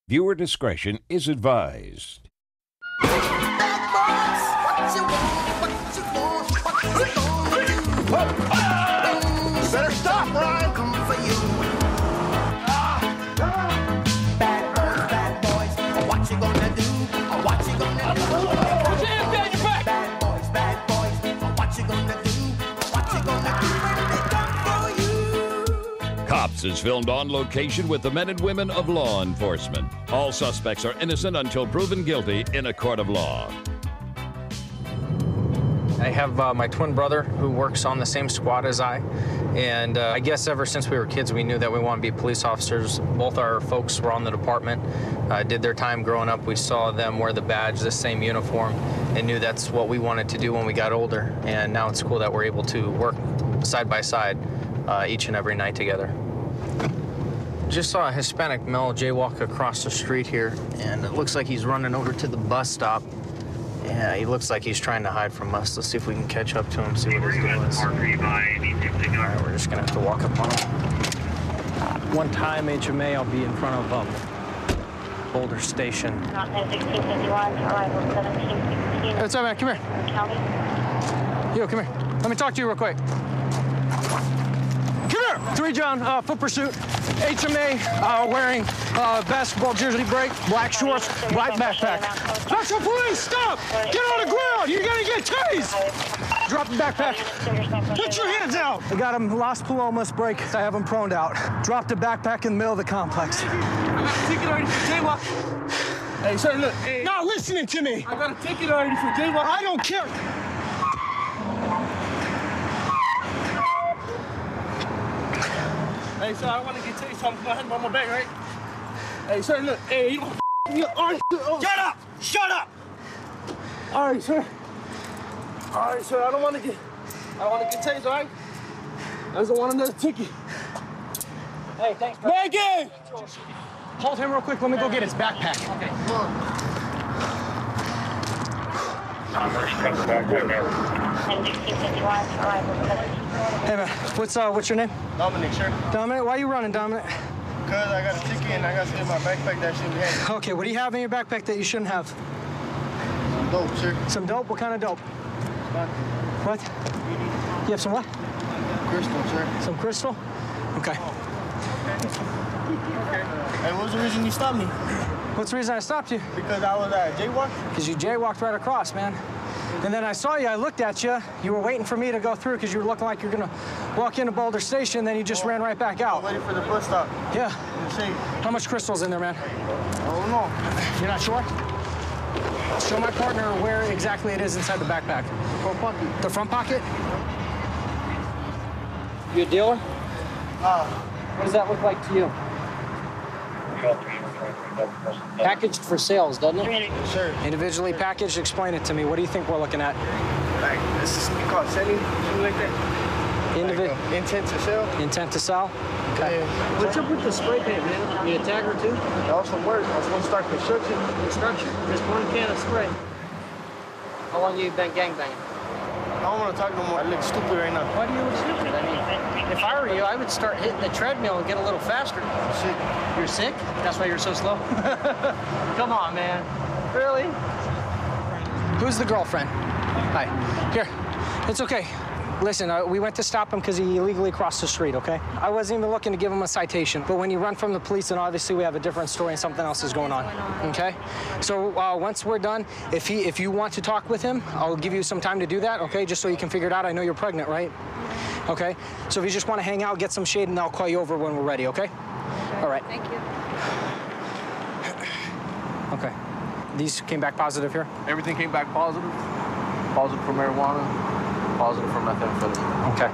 Viewer discretion is advised. Better stop, Ryan. Bad boys, what you gonna do? What you gonna do? Put your hands behind your back. Bad boys, what you gonna do? What you gonna do when they come for you? Cops is filmed on location with the men and women of law enforcement. All suspects are innocent until proven guilty in a court of law. I have my twin brother who works on the same squad as I, and I guess ever since we were kids we knew that we wanted to be police officers. Both our folks were on the department, did their time growing up. We saw them wear the badge, the same uniform, and knew that's what we wanted to do when we got older. And now it's cool that we're able to work side by side each and every night together. Just saw a Hispanic male jaywalk across the street here, and it looks like he's running over to the bus stop. Yeah, he looks like he's trying to hide from us. Let's see if we can catch up to him, see what his deal is. All right, we're just gonna have to walk up on him. One time, HMA, I'll be in front of Boulder Station. Hey, what's up, man? Come here. Yo, come here. Let me talk to you real quick. Come here. 3 John, foot pursuit. HMA, wearing basketball jersey break, black shorts, black backpack. National Police, stop! Get on the ground! You're gonna get tased! Drop the backpack. Put your hands out! I got him Las Palomas break. I have him proned out. Drop the backpack in the middle of the complex. I got a ticket already for jaywalk. Hey, sir, look. Hey. Not listening to me! I got a ticket already for jaywalk. I don't care! Hey, sir, I don't want to get tased, so I'm gonna have my back, right? Hey, sir, look. Hey, you don't all right, Shut up! Shut up! All right, sir. All right, sir, I don't want to get tased, all right? I just don't want another ticket. Hey, thanks, bro. Megan! Hold him real quick. Let me go get his backpack. Okay. Hey, man. What's your name? Dominic, sir. Dominic, why are you running, Dominic? Because I got a ticket and I got to in my backpack that shouldn't be had. Okay, what do you have in your backpack that you shouldn't have? Some dope, sir. Some dope? What kind of dope? What? You have some what? Crystal, sir. Some crystal? Okay. Hey, what was the reason you stopped me? What's the reason I stopped you? Because I was at jaywalk? Because you jaywalked right across, man. And then I saw you, I looked at you. You were waiting for me to go through because you were looking like you're gonna walk into Boulder Station, then you just ran right back out. I'm waiting for the bus stop. Yeah. See. How much crystal's in there, man? I don't know. You're not sure? Show my partner where exactly it is inside the backpack. Front pocket. The front pocket? You a dealer? What does that look like to you? Packaged for sales, doesn't it? Sure. Individually packaged, explain it to me. What do you think we're looking at? Like, this is called selling, something like that. Intent to sell. Intent to sell? Okay. Yeah. What's up with the spray paint, man? You a tagger too? That was some work. I was going to start construction. Construction. Just one can of spray. How long you been gangbanging? I don't want to talk no more. I look stupid right now. Why do you look stupid? I mean, if I were you, I would start hitting the treadmill and get a little faster. I'm sick. You're sick? That's why you're so slow? Come on, man. Really? Who's the girlfriend? Hi. Here. It's okay. Listen, we went to stop him because he illegally crossed the street, okay? I wasn't even looking to give him a citation. But when you run from the police, then obviously we have a different story and something else is going on, okay? So once we're done, if you want to talk with him, I'll give you some time to do that, okay? Just so you can figure it out. I know you're pregnant, right? Okay? So if you just want to hang out, get some shade, and I'll call you over when we're ready, okay? All right. Thank you. Okay. These came back positive here? Everything came back positive. Positive for marijuana, positive for methamphetamine. Okay.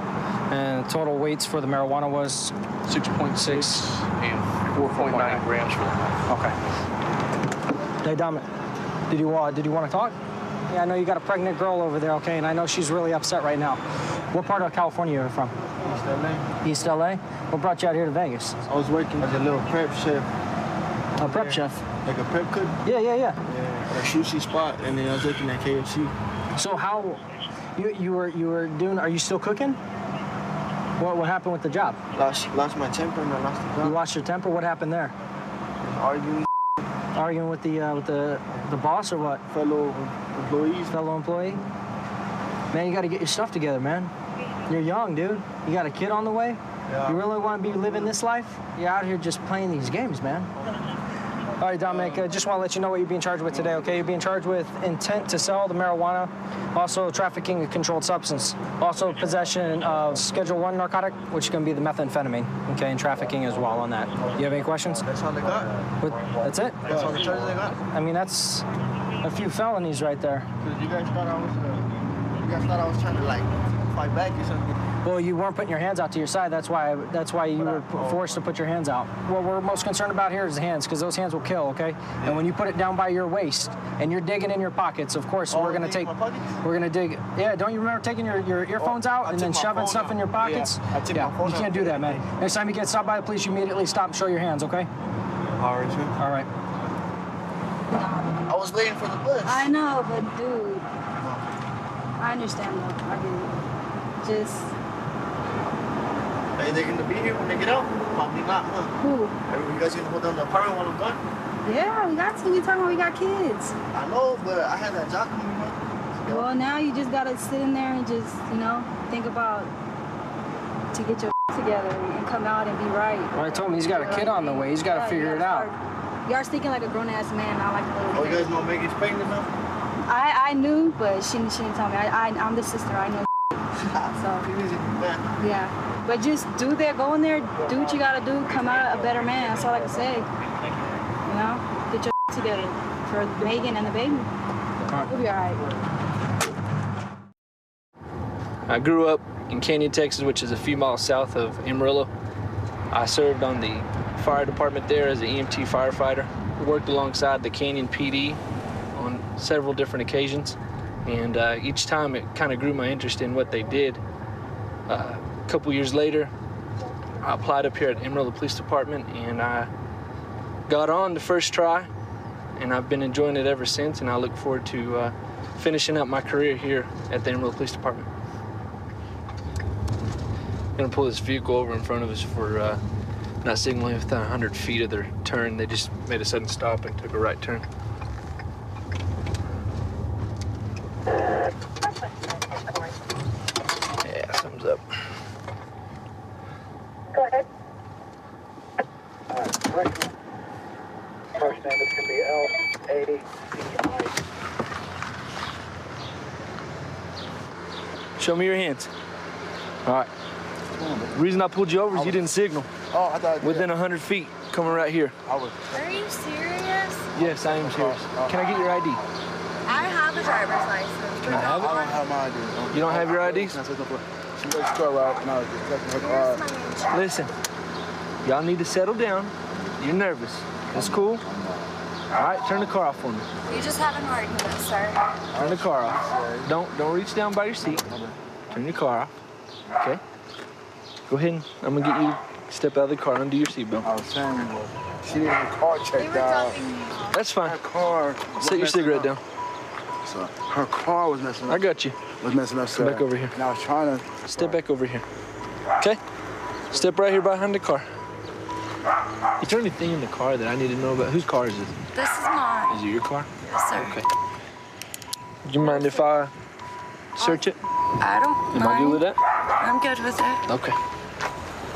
And total weights for the marijuana was? 6.6 and 4.9 grams for Okay. Hey, Dominic, did you want to talk? Yeah, I know you got a pregnant girl over there, okay, and I know she's really upset right now. What part of California are you from? East LA. East LA? What brought you out here to Vegas? I was working as a little prep chef. A prep chef? Like a prep cook? Yeah. Yeah, at a sushi spot, and then I was working at KFC. So how, you were doing, are you still cooking? What happened with the job? Lost my temper and I lost the job. You lost your temper? What happened there? Arguing. Arguing with the boss or what? Fellow employees. Fellow employee? Man, you got to get your stuff together, man. You're young, dude. You got a kid on the way? Yeah. You really want to be living this life? You're out here just playing these games, man. All right, Dominic, just want to let you know what you're being charged with today, okay? You're being charged with intent to sell the marijuana, also trafficking a controlled substance, also possession of Schedule I narcotic, which is going to be the methamphetamine, okay, and trafficking as well on that. You have any questions? That's all they got. That's it? That's all the charges they got. I mean, that's a few felonies right there. Cause you guys thought I was trying to like fight back or something. Well, you weren't putting your hands out to your side. That's why you were forced to put your hands out. What we're most concerned about here is the hands, because those hands will kill, okay? Yeah. And when you put it down by your waist and you're digging in your pockets, of course, we're gonna dig. Yeah, don't you remember taking your earphones out and then shoving stuff in your pockets? Yeah, you can't do that, man. Next time you get stopped by the police, you immediately stop and show your hands, okay? All right, sir. All right. I was waiting for the bus. I know, but dude, I understand though. I do. Just. Are they gonna be here when they get out? Probably not, huh? Who? Are you guys gonna hold down the apartment while I'm gone? Yeah, we got to. We talking about we got kids. I know, but I had that job coming up. Well, now you just gotta sit in there and just, think about to get your together and come out and be right. Well, I told him he's got a kid on the way. He's got to figure it out. You are speaking like a grown-ass man, not like a little Oh, kid. you guys know Megan's pregnant now? I knew, but she didn't tell me. I'm the sister. I know. So, yeah. But just go in there, do what you gotta do, come out a better man. That's all I can say. Get your together for Megan and the baby. We'll be all right. I grew up in Canyon, Texas, which is a few miles south of Amarillo. I served on the fire department there as an EMT firefighter. Worked alongside the Canyon PD on several different occasions. And each time it kind of grew my interest in what they did. A couple years later, I applied up here at Amarillo Police Department and I got on the first try, and I've been enjoying it ever since, and I look forward to finishing up my career here at the Amarillo Police Department. I'm gonna pull this vehicle over in front of us for not signaling within 100 feet of their turn. They just made a sudden stop and took a right turn. Yeah, thumbs up. Go ahead. Right. First name is going to be L-A-C-I. Show me your hands. All right. The reason I pulled you over is you didn't signal. Oh, I thought Within 100 feet, coming right here. I was. Are you serious? Yes, I am serious. Can I get your ID? I have a driver's license. Can I have it? I don't have my ID. You don't have your IDs? She was car right now. Just checking her car. Listen, y'all need to settle down. You're nervous. That's cool. All right, turn the car off for me. You just had an argument, sir. Turn the car off. Don't reach down by your seat. Turn your car off. Okay. Go ahead and I'm gonna get you to step out of the car and undo your seatbelt. I was saying, she needed her car checked out. That's fine. Her car. Set your cigarette down. So her car was messing up. I got you. Was messing up. Come back over here. And I was trying to. Step back over here. Okay? Step right here behind the car. Is there anything in the car that I need to know about? Whose car is this? This is mine. Is it your car? Yes, sir. Okay. Do you mind if I search it? I don't Am mind. I good with that? I'm good with it. Okay.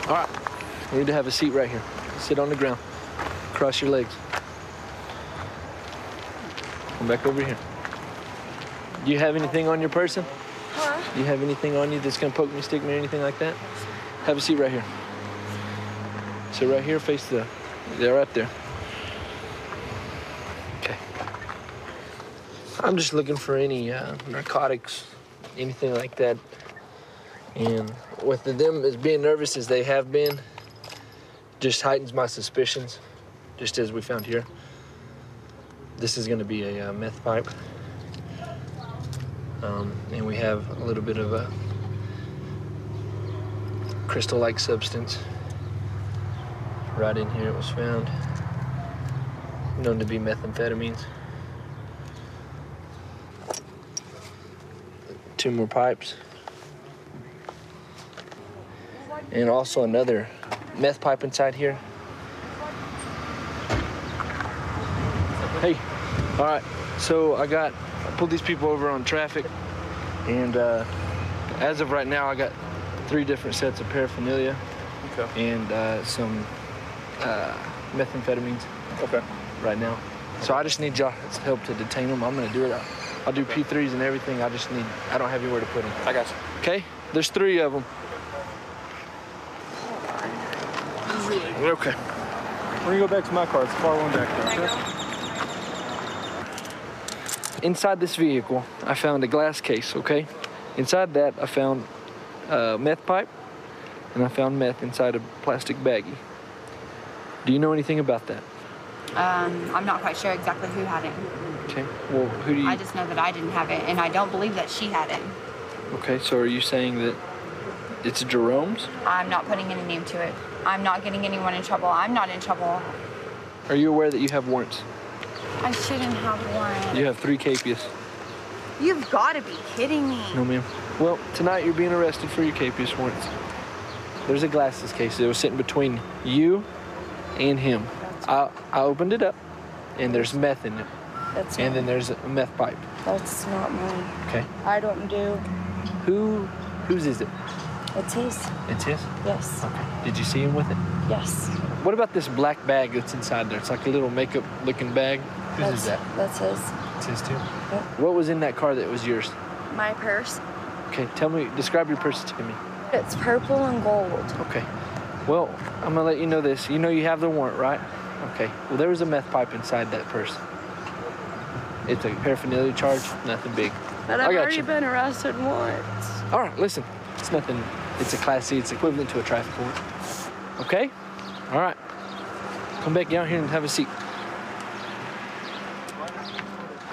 All right. We need to have a seat right here. Sit on the ground. Cross your legs. Come back over here. Do you have anything on your person? Huh? Do you have anything on you that's gonna poke me, stick me, or anything like that? Have a seat right here. Sit right here, face they're right there. Okay. I'm just looking for any narcotics, anything like that. And with them as being nervous as they have been, just heightens my suspicions, just as we found here. This is gonna be a meth pipe. And we have a little bit of a crystal-like substance. Right in here it was found, known to be methamphetamines. 2 more pipes. And also another meth pipe inside here. Hey, all right. So I pulled these people over on traffic, and as of right now, I got 3 different sets of paraphernalia. Okay. And some methamphetamines. Okay. Right now. So I just need y'all's help to detain them. I'm gonna do it. I'll do P3s and everything. I don't have anywhere to put them. I got you. Okay? There's 3 of them. Okay. We're gonna go back to my car. It's the far one back there. Okay? Inside this vehicle, I found a glass case, okay? Inside that, I found a meth pipe, and I found meth inside a plastic baggie. Do you know anything about that? I'm not quite sure exactly who had it. Okay, well, who do you... I just know that I didn't have it, and I don't believe that she had it. Okay, so are you saying that it's Jerome's? I'm not putting any name to it. I'm not getting anyone in trouble. I'm not in trouble. Are you aware that you have warrants? I shouldn't have one. You have 3 capias. You've got to be kidding me. No, ma'am. Well, tonight you're being arrested for your capias warrants. There's a glasses case that was sitting between you and him. I opened it up, and there's meth in it. That's and then there's a meth pipe. That's not mine. Okay. I don't do. Whose is it? It's his. It's his? Yes. Okay. Did you see him with it? Yes. What about this black bag that's inside there? It's like a little makeup-looking bag. Whose is that? That's his. It's his too? Yep. What was in that car that was yours? My purse. Okay, describe your purse to me. It's purple and gold. Okay. Well, I'm gonna let you know this. You know you have the warrant, right? Okay. Well, there was a meth pipe inside that purse. It's a paraphernalia charge, nothing big. But I've already been arrested once. All right, listen. It's nothing. It's a Class C. It's equivalent to a traffic warrant. Okay? All right. Come back down here and have a seat.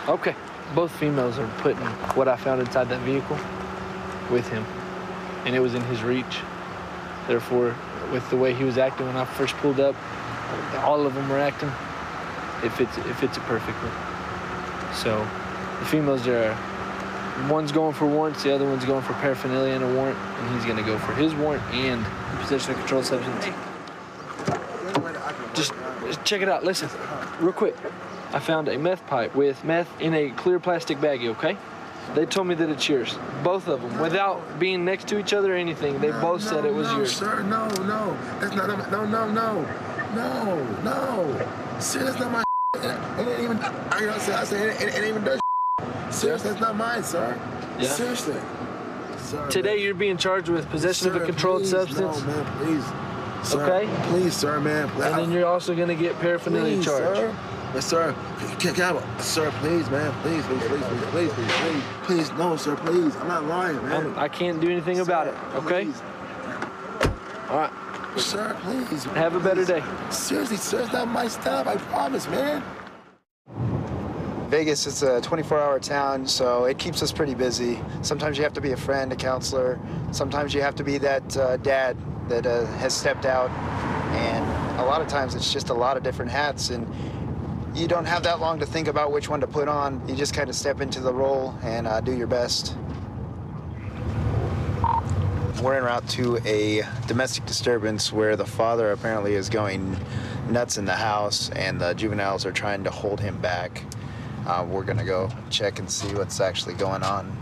Okay. Both females are putting what I found inside that vehicle with him. And it was in his reach. Therefore, with the way he was acting when I first pulled up, all of them were acting. It fits it perfectly. So the females are, one's going for warrants, the other one's going for paraphernalia and a warrant, and he's gonna go for his warrant and possession of controlled substance. Just check it out, listen, real quick. I found a meth pipe with meth in a clear plastic baggie, okay? They told me that it's yours, both of them, without being next to each other or anything. They both said it was yours. Sir, no, that's not, no. Sir, that's not my It ain't even, I said it ain't even does Seriously, that's not mine, sir. Yeah. Seriously. Sir, Today man. you're being charged with possession of a controlled substance. No, man, please. Sir, okay? Please, sir, man. Please. And then you're also going to get paraphernalia charge. Sir. But, sir, can I, sir, please, man. Please, no, sir, please. I'm not lying, man. I can't do anything about it, okay? Please. All right. Sir, please. Have a better day. Seriously, sir, it's not my stuff. I promise, man. Vegas is a 24-hour town, so it keeps us pretty busy. Sometimes you have to be a friend, a counselor. Sometimes you have to be that dad that has stepped out. And a lot of times it's just a lot of different hats, and you don't have that long to think about which one to put on. You just kind of step into the role and do your best. We're en route to a domestic disturbance where the father apparently is going nuts in the house, and the juveniles are trying to hold him back. We're gonna go check and see what's actually going on.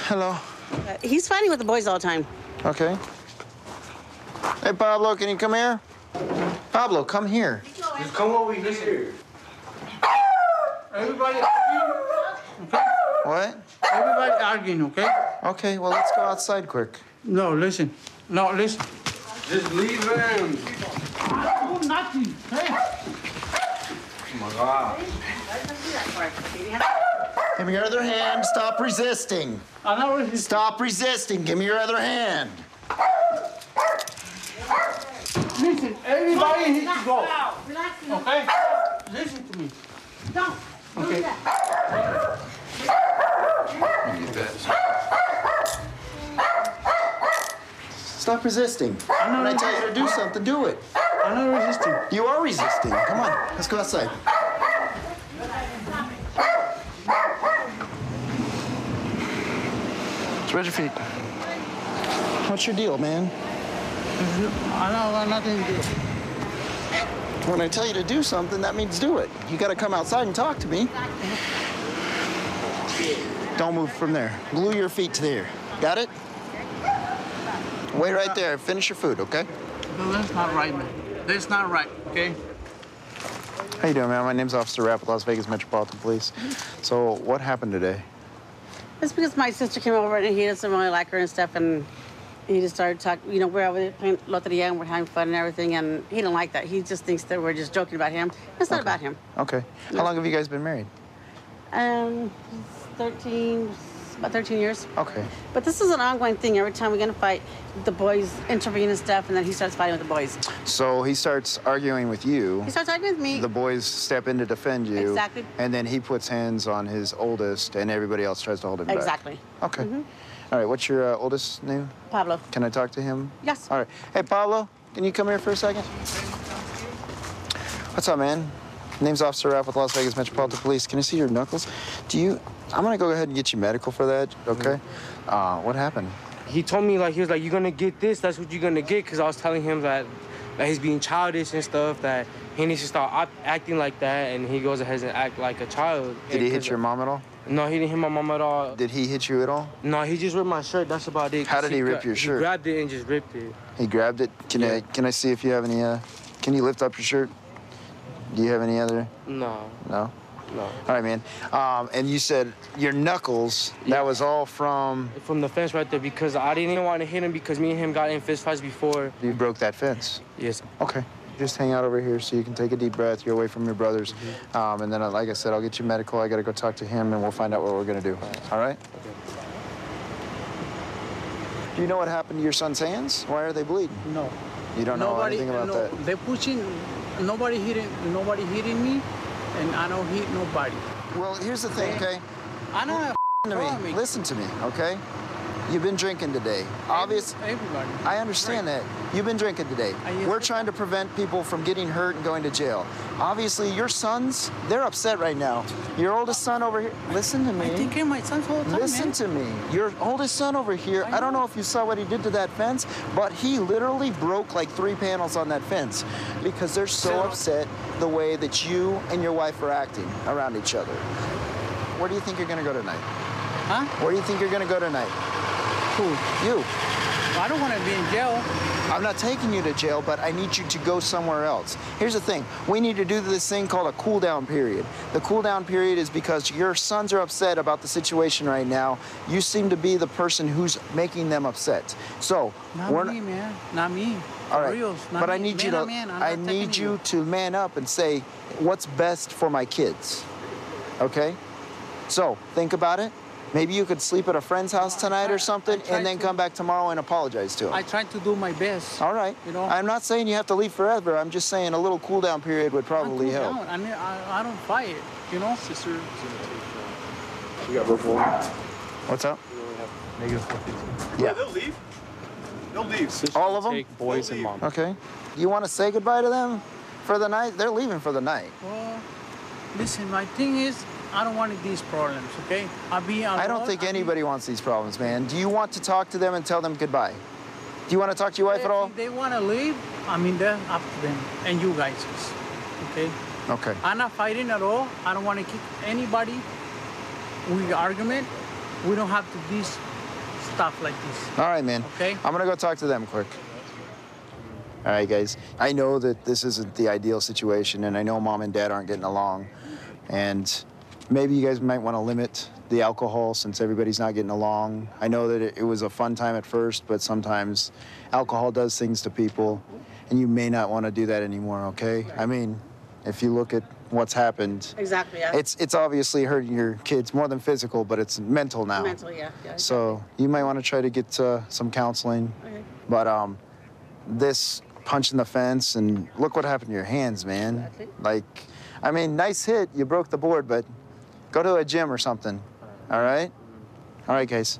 Hello. He's fighting with the boys all the time. Okay. Hey, Pablo, can you come here? Pablo, come here. Just come over here. Everybody arguing? Okay? What? Everybody arguing, okay? Okay, well, let's go outside quick. No, listen. No, listen. Just leave him. I do nothing. Hey. Oh, my God. Give me your other hand. Stop resisting. I'm not resisting. Stop resisting. Give me your other hand. Listen, everybody needs to go. Okay? Listen to me. Don't. Okay. Stop resisting. When I tell you to do something, do it. I'm not resisting. You are resisting. Come on, let's go outside. Spread your feet. What's your deal, man? I don't got nothing to do. When I tell you to do something, that means do it. You got to come outside and talk to me. Don't move from there. Glue your feet to there. Got it? Wait right there. Finish your food, okay? No, that's not right, man. That's not right, okay? How you doing, man? My name's Officer Rapp with Las Vegas Metropolitan Police. So what happened today? It's because my sister came over and he doesn't really like her and stuff, and he just started talking. You know, we're over there playing Loteria and we're having fun and everything, and he didn't like that. He just thinks that we're just joking about him. It's not about him. Okay. How long have you guys been married? about 13 years. Okay. But this is an ongoing thing. Every time we're gonna fight, the boys intervene and stuff, and then he starts fighting with the boys. So he starts arguing with you. He starts arguing with me. The boys step in to defend you. Exactly. And then he puts hands on his oldest, and everybody else tries to hold him back. Exactly. Okay. All right, what's your oldest name? Pablo. Can I talk to him? Yes. All right. Hey, Pablo, can you come here for a second? What's up, man? Name's Officer Rapp with Las Vegas Metropolitan Police. Can I see your knuckles? I'm gonna go ahead and get you medical for that, okay? What happened? He told me, like, he was like, you're gonna get this, that's what you're gonna get, because I was telling him that he's being childish and stuff, that he needs to start acting like that, and he goes ahead and act like a child. Did he hit your mom at all? No, he didn't hit my mom at all. Did he hit you at all? No, he just ripped my shirt, that's about it. How did he rip your shirt? He grabbed it and just ripped it. He grabbed it? Can I see if you have any, can you lift up your shirt? Do you have any other? No. No? No. All right, man. And you said your knuckles, that was all from? From the fence right there, because I didn't even want to hit him because me and him got in fist fights before. You broke that fence? Yes. Okay. Just hang out over here so you can take a deep breath. You're away from your brothers. And then, like I said, I'll get you medical. I got to go talk to him, and we'll find out what we're going to do. All right? Okay. Do you know what happened to your son's hands? Why are they bleeding? No. You don't know anything about that? They're pushing. Nobody hitting me, and I don't hit nobody. Well, here's the thing, okay? I don't have to me. Listen to me, okay? You've been drinking today. Everybody. I understand that. You've been drinking today. We're trying to prevent people from getting hurt and going to jail. Obviously, your sons, they're upset right now. Your oldest son over here, listen to me. I take care of my sons all the time, Listen to me. Your oldest son over here, I don't know if you saw what he did to that fence, but he literally broke like 3 panels on that fence because they're so upset the way that you and your wife are acting around each other. Where do you think you're going to go tonight? Huh? Where do you think you're going to go tonight? Who? You. I don't want to be in jail. I'm not taking you to jail, but I need you to go somewhere else. Here's the thing. We need to do this thing called a cool-down period. The cool-down period is because your sons are upset about the situation right now. You seem to be the person who's making them upset. So, Not me, man. Not me. All right. Reals, not but me. I need you Man, to man, I'm I not need taking you to man up and say what's best for my kids. Okay? So, think about it. Maybe you could sleep at a friend's house tonight or something, and then come back tomorrow and apologize to him. I tried to do my best. All right. You know? I'm not saying you have to leave forever. I'm just saying a little cool down period would probably help. I don't fight, you know? Sister, we got report. What's up? Negative 415. Yeah. They'll leave. They'll leave. Sister all of them? Take boys and mom. Okay. You want to say goodbye to them for the night? They're leaving for the night. Well, listen, my thing is, I don't want these problems, okay? I don't think anybody wants these problems, man. Do you want to talk to them and tell them goodbye? Do you want to talk to your wife at all? If they want to leave, I mean, they're up to them. And you guys, okay? Okay. I'm not fighting at all. I don't want to kick anybody. We argument. We don't have to do stuff like this. All right, man. Okay. I'm going to go talk to them quick. All right, guys. I know that this isn't the ideal situation, and I know mom and dad aren't getting along. And maybe you guys might want to limit the alcohol since everybody's not getting along. I know that it was a fun time at first, but sometimes alcohol does things to people, and you may not want to do that anymore, okay? I mean, if you look at what's happened. Exactly, yeah. It's obviously hurting your kids more than physical, but it's mental now. Mental, yeah. So you might want to try to get some counseling. Okay. But this punch in the fence, and look what happened to your hands, man. Exactly. Like, I mean, nice hit. You broke the board, but go to a gym or something. All right? All right, guys.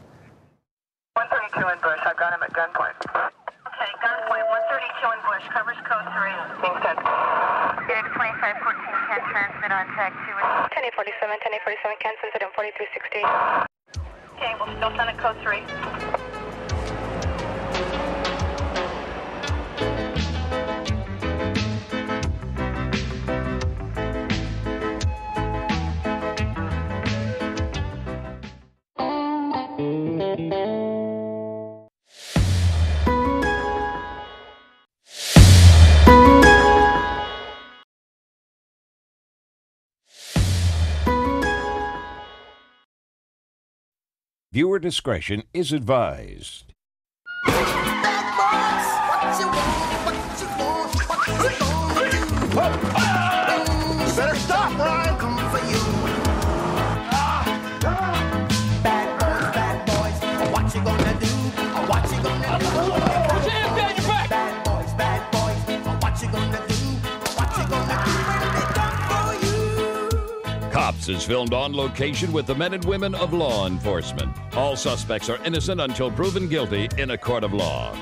132 in Bush. I've got him at gunpoint. Okay, gunpoint 132 in Bush. Covers code 3. Being sent. Unit 2514 can transmit on tag 2. 1047, 1047 can send it on 4360. Okay, we'll still send it code 3. Viewer discretion is advised. You better stop, Brian. Come for you. Bad boys, what you gonna do? What you gonna do? Put your hands behind your back. Bad boys, what you gonna do? What you gonna do when they come for you? Cops is filmed on location with the men and women of law enforcement. All suspects are innocent until proven guilty in a court of law.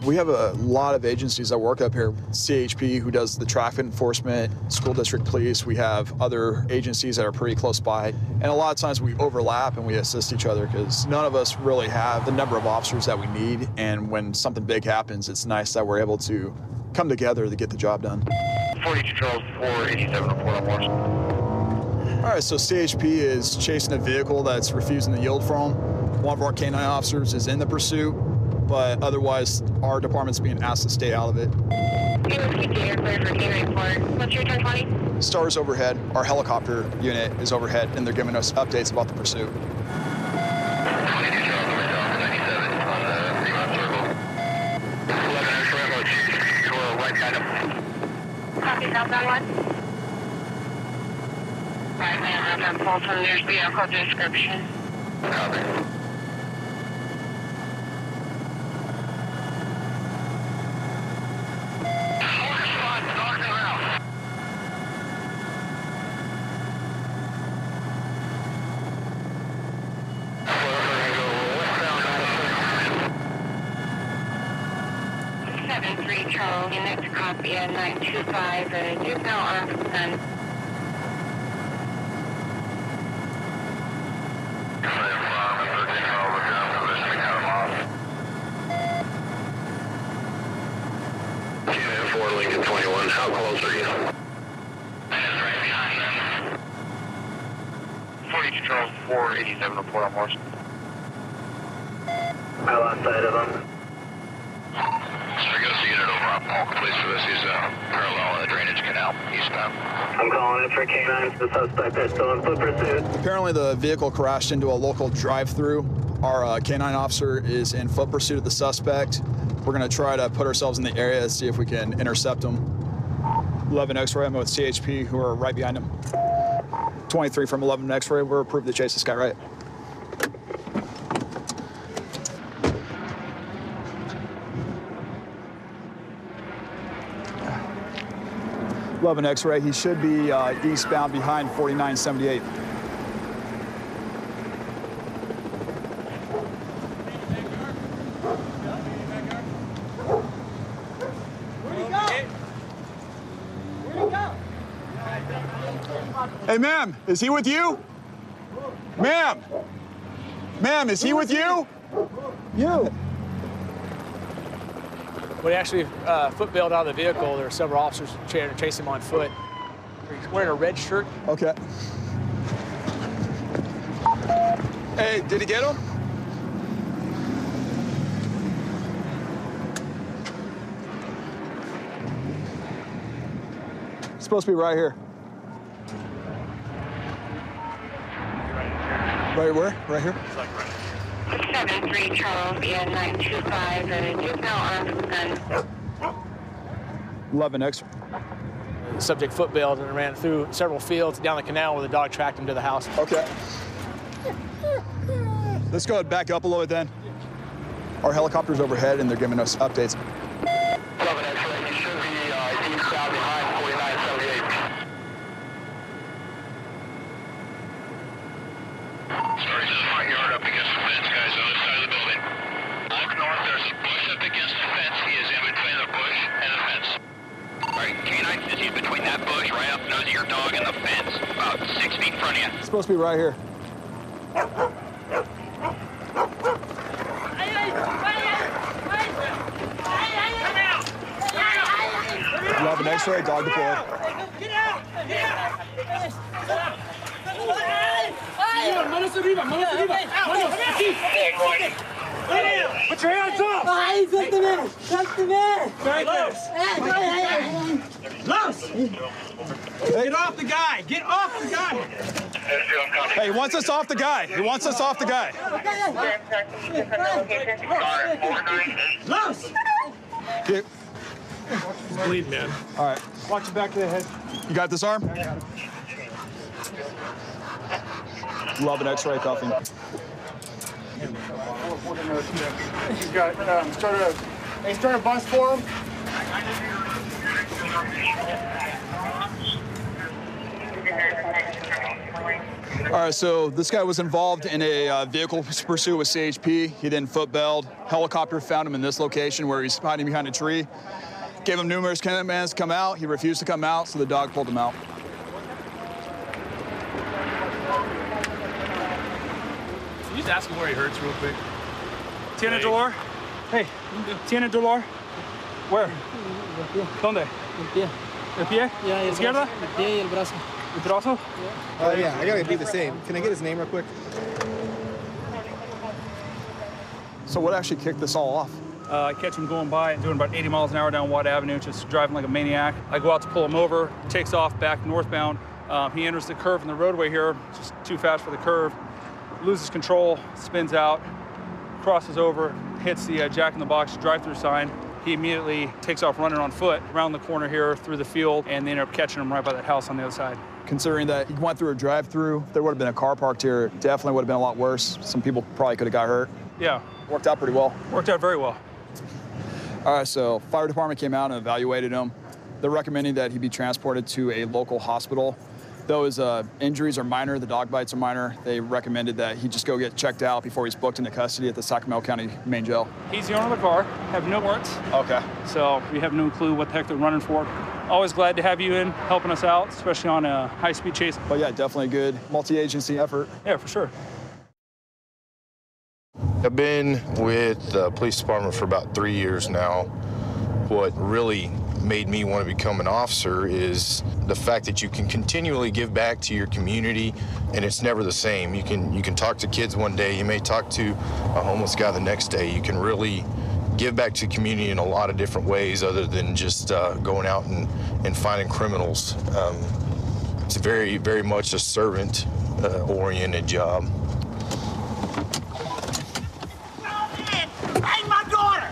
We have a lot of agencies that work up here. CHP, who does the traffic enforcement, school district police. We have other agencies that are pretty close by. And a lot of times we overlap and we assist each other because none of us really have the number of officers that we need. And when something big happens, it's nice that we're able to come together to get the job done. 42 Charles 487 report on Morse. All right, so CHP is chasing a vehicle that's refusing to yield for them. One of our K-9 officers is in the pursuit, but otherwise our department's being asked to stay out of it. What's your 1020? STAR's overhead, our helicopter unit is overhead, and they're giving us updates about the pursuit. Copy, southbound one. Right, man, I'm pulled from their vehicle description. Copy. Charles, unit copy at 925, juvenile armed with gun. Lincoln 21, how close are you? Right behind them. 42 Charles 487 report on Morse. I lost sight of them. I guess the unit over on Polk, please, for this. He's parallel in the drainage canal, eastbound. I'm calling it for K9. The suspect is still in foot pursuit. Apparently the vehicle crashed into a local drive-through. Our K-9 officer is in foot pursuit of the suspect. We're going to try to put ourselves in the area to see if we can intercept him. 11 X-ray, I'm with CHP, who are right behind him. 23 from 11 X-ray, we're approved to chase this guy, right? 11 X-ray, he should be eastbound behind 4978. Hey, ma'am, is he with you? Ma'am! Ma'am, is he with you? You. When he actually foot bailed out of the vehicle, there were several officers trying to chase him on foot. He's wearing a red shirt. Okay. Hey, did he get him? It's supposed to be right here. Right where? Right here? 73 Charles, yeah, 925, juvenile armed with gun. 11 X. The subject foot bailed and ran through several fields down the canal where the dog tracked him to the house. Okay. Let's go ahead, back up a little bit then. Our helicopter's overhead and they're giving us updates. 11 X-ray, you should be eastbound behind 4978. Sorry, this is front yard up against the fence, guys, on this side of the building. Look north, there's a bush up against the fence. He is in between the bush and the fence. All right, K9, is he between that bush right up nose of your dog and the fence, about 6 feet in front of you? It's supposed to be right here. 11 X-ray, dog deployed. Get out! Get out! arriba, manos arriba. Manos, aquí. Put your hands up. Ay, suélteme, suélteme. Los. Get off the guy. Get off the guy. Hey, he wants us off the guy. He wants us off the guy. Los. Here. He's bleeding, man. All right. Watch your back of the head. You got this arm? Love an X-ray cuffing. You got start a bus for him. All right, so this guy was involved in a vehicle pursuit with CHP. He didn't foot bailed. Helicopter found him in this location where he's hiding behind a tree. Gave him numerous commands to come out. He refused to come out, so the dog pulled him out. Can you just ask him where he hurts real quick? Tiene dolor? Hey, tiene dolor? Where? ¿Dónde? El pie. ¿El pie? Yeah, el ¿Izquierda? brazo. El pie y el brazo. ¿El brazo? Yeah, I gotta do the same. Can I get his name real quick? So what actually kicked this all off? I catch him going by and doing about 80 miles an hour down Watt Avenue, just driving like a maniac. I go out to pull him over, takes off back northbound. He enters the curve in the roadway here, just too fast for the curve, loses control, spins out, crosses over, hits the Jack-in-the-Box drive-through sign. He immediately takes off running on foot around the corner here through the field, and they end up catching him right by that house on the other side. Considering that he went through a drive-through, if there would have been a car parked here, it definitely would have been a lot worse. Some people probably could have got hurt. Yeah. Worked out pretty well. Worked out very well. All right, so fire department came out and evaluated him. They're recommending that he be transported to a local hospital. Though his injuries are minor, the dog bites are minor, they recommended that he just go get checked out before he's booked into custody at the Sacramento County main jail. He's the owner of the car, have no warrants. Okay. So we have no clue what the heck they're running for. Always glad to have you in, helping us out, especially on a high-speed chase. But yeah, definitely a good multi-agency effort. Yeah, for sure. I've been with the police department for about 3 years now. What really made me want to become an officer is the fact that you can continually give back to your community, and it's never the same. You can talk to kids one day, you may talk to a homeless guy the next day. You can really give back to the community in a lot of different ways other than just going out and finding criminals. It's very, very much a servant-oriented job. Find my daughter!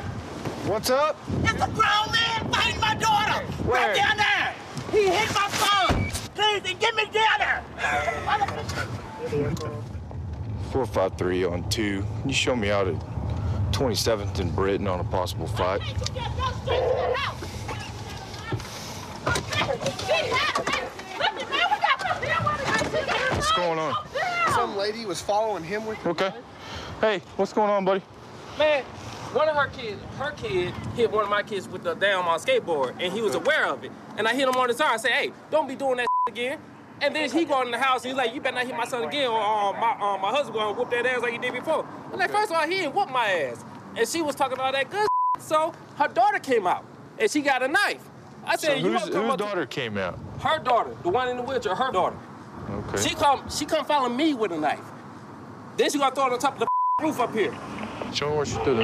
What's up? It's a grown man fighting my daughter! Where? Right down there! He hit my phone! Please, get me down there! 453 on 2. Can you show me out at 27th and Britton on a possible fight? What's going on? Some lady was following him with her. Okay. Hey, what's going on, buddy? Man, one of her kid hit one of my kids with the damn skateboard, and he was aware of it. And I hit him on his arm. I said, hey, don't be doing that again. And then he go in the house, and he's like, you better not hit my son again, or my husband gonna whoop that ass like he did before. I'm like, first of all, he didn't whoop my ass. And she was talking about that good so her daughter came out, and she got a knife. I said, so whose daughter came out? Her daughter, the one in the wheelchair, her daughter. Okay. She come follow me with a knife. Then she gonna throw it on top of the roof up here. Show me what you did.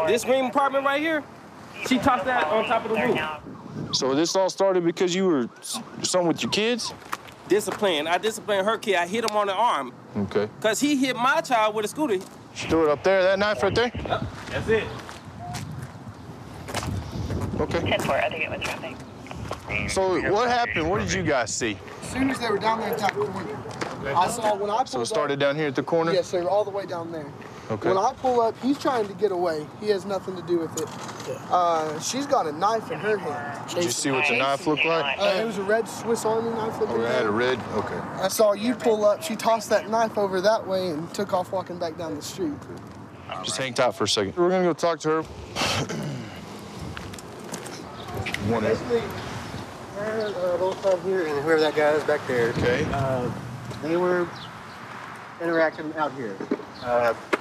This green apartment right here, she tossed that on top of the roof. So this all started because you were something with your kids? Discipline. I disciplined her kid. I hit him on the arm. Okay. Because he hit my child with a scooter. She threw it up there, that knife right there? Yep, that's it. Okay. 10-4, I think it was traffic. So what happened? What did you guys see? As soon as they were down there at the corner, I saw when I pulled So it started down here at the corner? Yes, sir, all the way down there. Okay. When I pull up, he's trying to get away. He has nothing to do with it. She's got a knife in her hand. Did you see what the knife looked like? It was a red Swiss Army knife looking Oh, it had a red? Okay. I saw you pull up. She tossed that knife over that way and took off walking back down the street. Just hang tight for a second. We're gonna go talk to her. Basically, her, both up here and whoever that guy is back there. Okay. They were interacting out here.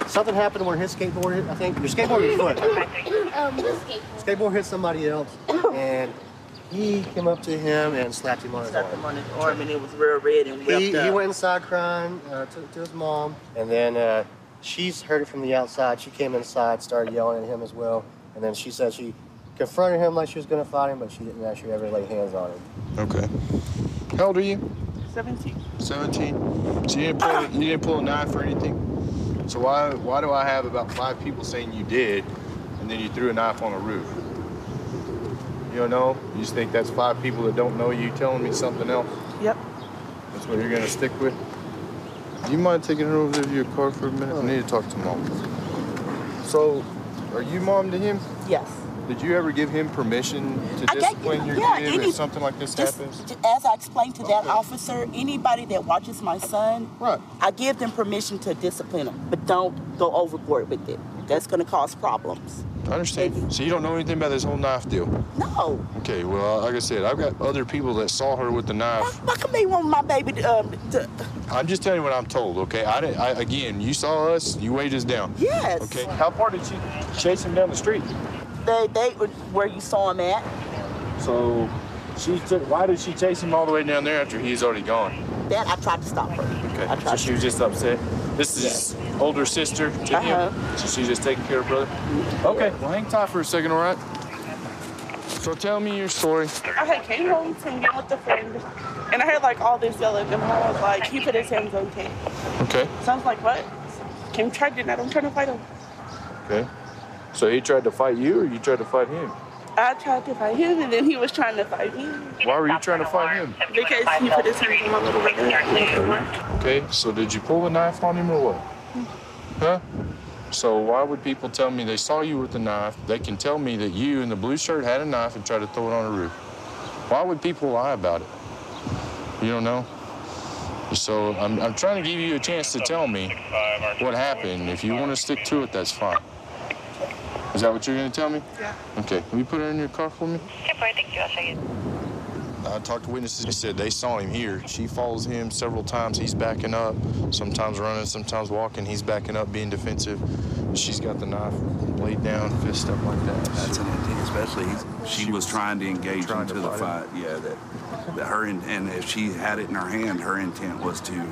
Something happened where his skateboard hit, your skateboard or your foot? Skateboard. Skateboard hit somebody else, and He came up to him and slapped him on his arm. Slapped him on his arm, and it was real red and wept He up. went inside crying, to his mom, and then she's heard it from the outside. She came inside, started yelling at him as well, and then she said she confronted him like she was going to fight him, but she didn't actually ever lay hands on him. Okay. How old are you? 17. 17. So you didn't pull a knife or anything? So why do I have about 5 people saying you did, and then you threw a knife on a roof? You don't know? You just think that's 5 people that don't know you telling me something else? Yep. That's what you're gonna stick with? Do you mind taking her over to your car for a minute? I need to talk to Mom. So, are you Mom to him? Yes. Did you ever give him permission to discipline your kid if something like this happens? As I explained to that officer, anybody that watches my son, I give them permission to discipline him, but don't go overboard with it. That's going to cause problems. I understand. So you don't know anything about this whole knife deal? No. Okay, well, like I said, I've got other people that saw her with the knife. How come they want my baby to... I'm just telling you what I'm told, okay? Again, you saw us, you weighed us down. Yes. Okay. How far did she chase him down the street? They where you saw him at. So why did she chase him all the way down there after he's already gone? That I tried to stop her. Okay. So she was just upset. This is his older sister to him. So she's just taking care of brother. Okay. Well, hang tight for a second, all right? So tell me your story. I had came home from getting with a friend, and I heard like all this yelling, and I was like, he put his hands on Kate. Okay. So I was like, what? Kim tried to not. I'm trying to fight him. Okay. So he tried to fight you, or you tried to fight him? I tried to fight him, and then he was trying to fight me. Why were you trying to fight him? Because he put his hands on my little brother. Okay, so did you pull a knife on him or what? Huh? So why would people tell me they saw you with the knife? They can tell me that you in the blue shirt had a knife and tried to throw it on a roof. Why would people lie about it? You don't know? So I'm trying to give you a chance to tell me what happened. If you want to stick to it, that's fine. Is that what you're going to tell me? Yeah. Okay. Will you put her in your car for me? Okay, boy, thank you. I'll show you. I talked to witnesses. They said they saw him here. She follows him several times. He's backing up, sometimes running, sometimes walking. He's backing up, being defensive. She's got the knife laid down, fist up like that. That's an intent, especially she was trying to engage into the fight. Yeah, that her and if she had it in her hand, her intent was to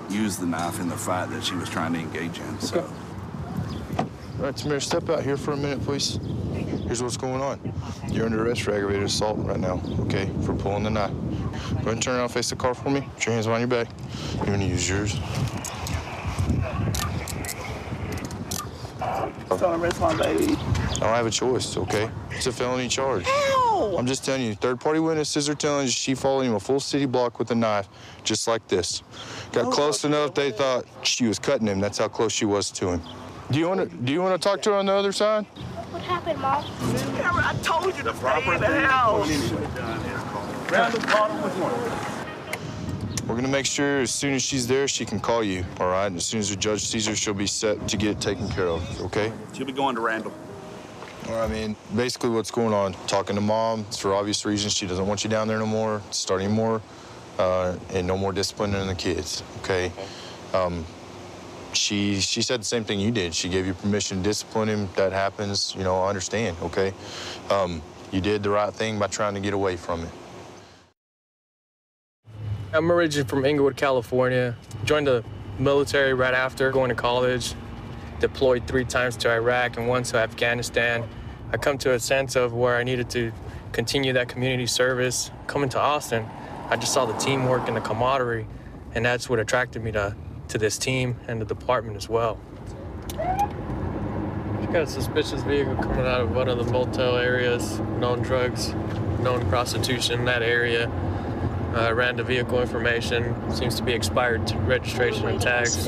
use the knife in the fight that she was trying to engage in. So. Okay. All right, Tamir, step out here for a minute, please. Here's what's going on. You're under arrest for aggravated assault right now, okay, for pulling the knife. Go ahead and turn around, face the car for me. Put your hands behind your back. You're going to use yours. Don't arrest my baby. I don't have a choice, okay? It's a felony charge. Ow! I'm just telling you, third-party witnesses are telling you she followed him a full city block with a knife, just like this. Got close enough, they thought she was cutting him. That's how close she was to him. Do you want to talk to her on the other side? What happened, Mom? I told you to stay in the house. We're going to make sure as soon as she's there, she can call you, all right? And as soon as the judge sees her, she'll be set to get it taken care of, okay? She'll be going to Randall. Well, I mean, basically what's going on, talking to Mom, for obvious reasons, she doesn't want you down there no more, starting more, and no more disciplining the kids, okay? She said the same thing you did. She gave you permission to discipline him. That happens, you know, I understand, okay? You did the right thing by trying to get away from it. I'm originally from Inglewood, California. Joined the military right after going to college. Deployed 3 times to Iraq and once to Afghanistan. I come to a sense of where I needed to continue that community service. Coming to Austin, I just saw the teamwork and the camaraderie, and that's what attracted me to this team and the department as well. We've got a suspicious vehicle coming out of one of the motel areas, known drugs, known prostitution in that area. Ran the vehicle information, seems to be expired registration and tags.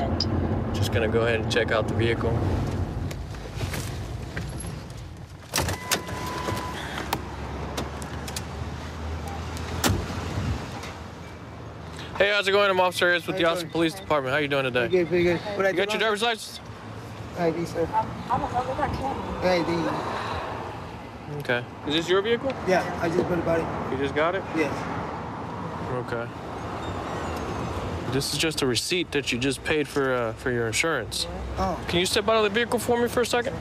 Just gonna go ahead and check out the vehicle. Hey, how's it going? I'm Officer Harris with the Austin Police Department. How you doing today? Pretty good, pretty good. You got your driver's license? ID, sir. ID. Okay. Is this your vehicle? Yeah, I just put it by it. You just got it? Yes. Okay. This is just a receipt that you just paid for your insurance. Oh. Can you step out of the vehicle for me for a second?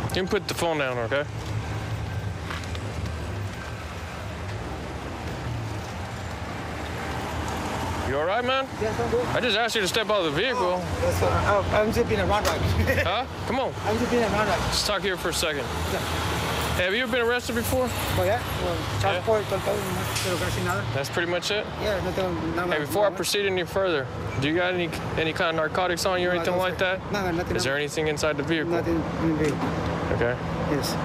You can put the phone down, okay? You all right, man? Yes, I'm good. I just asked you to step out of the vehicle. I'm just being a round right. Huh? Come on. I'm just being a round right. Let's talk here for a second. Have you ever been arrested before? Oh, yeah? Well, child support, pero casi nada. That's pretty much it? Yeah, no tengo nada. Hey, before I proceed any further, do you got any kind of narcotics on you or anything like that? No, nothing. Is there anything inside the vehicle? Nothing in the vehicle. Okay. Yes.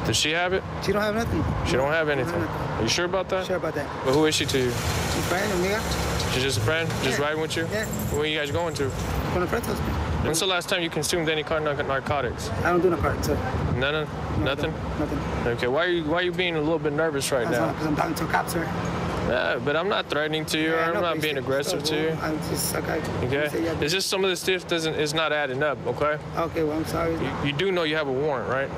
Does she have it? She don't have nothing. She don't have anything. Are you sure about that? Sure about that. But who is she to you? She's friend, amiga. She's just a friend? Just riding with you? Yeah. Where are you guys going to? Con friends. When's the last time you consumed any kind of narcotics? I don't do narcotics, sir. None? Nothing? Nothing. Okay, why are you being a little bit nervous right now? Because I'm talking to cops, sir. Yeah, but I'm not threatening to you. I'm not being aggressive to you. I'm just, okay. Okay? It's just some of the stuff is not adding up, okay? Okay, well, I'm sorry. You do know you have a warrant, right?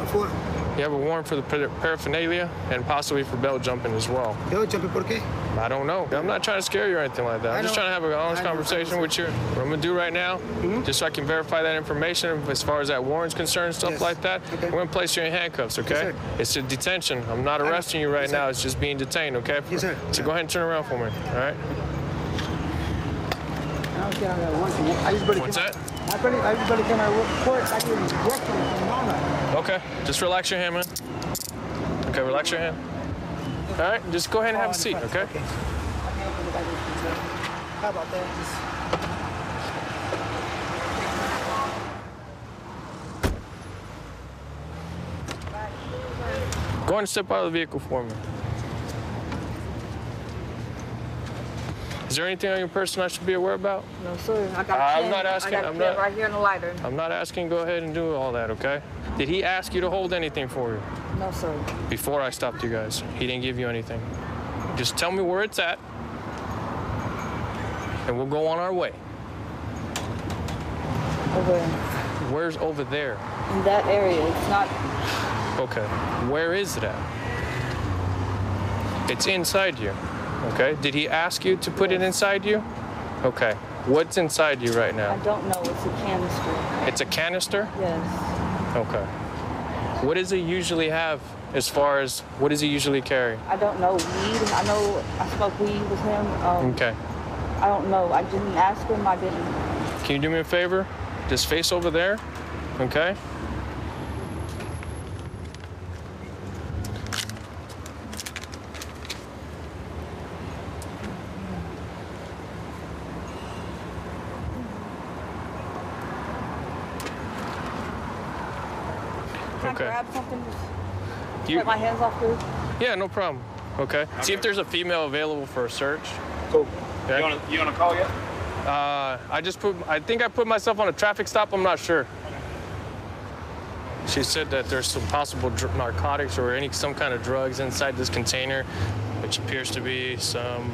For? You have a warrant for the paraphernalia and possibly for bell jumping as well. Bell jumping, ¿por qué? I don't know. I'm not trying to scare you or anything like that. I'm just trying to have an honest conversation with you. What I'm going to do right now, just so I can verify that information as far as that warrant's concerned, stuff like that, we're going to place you in handcuffs, okay? It's a detention. I'm not arresting you right now. It's just being detained, okay? Yes, sir. So go ahead and turn around for me, all right? What's that? Everybody came out of court. I didn't work from mama. Okay, just relax your hand, man. Okay, relax your hand. All right, just go ahead and have a seat, okay? How about that? Go ahead and step out of the vehicle for me. Is there anything on your person I should be aware about? No, sir. I got I'm not asking. I got a pen right here in the lighter. I'm not asking. Go ahead and do all that, okay? Did he ask you to hold anything for you? No, sir. Before I stopped you guys, he didn't give you anything. Just tell me where it's at, and we'll go on our way. Over. Where's over there? In that area. It's not. Okay. Where is it at? It's inside you. Okay. Did he ask you to put it inside you? Okay. What's inside you right now? I don't know. It's a canister. It's a canister? Yes. Okay. What does he usually have as far as, what does he usually carry? I don't know. Weed. I know I smoked weed with him. Okay. I don't know. I didn't ask him. I didn't. Can you do me a favor? Just face over there. Okay. Can I grab something? Just get my hands off this? Yeah, no problem. Okay. See if there's a female available for a search. Cool. Okay. You on a call yet? I think I put myself on a traffic stop. I'm not sure. She said that there's some possible narcotics or some kind of drugs inside this container, which appears to be some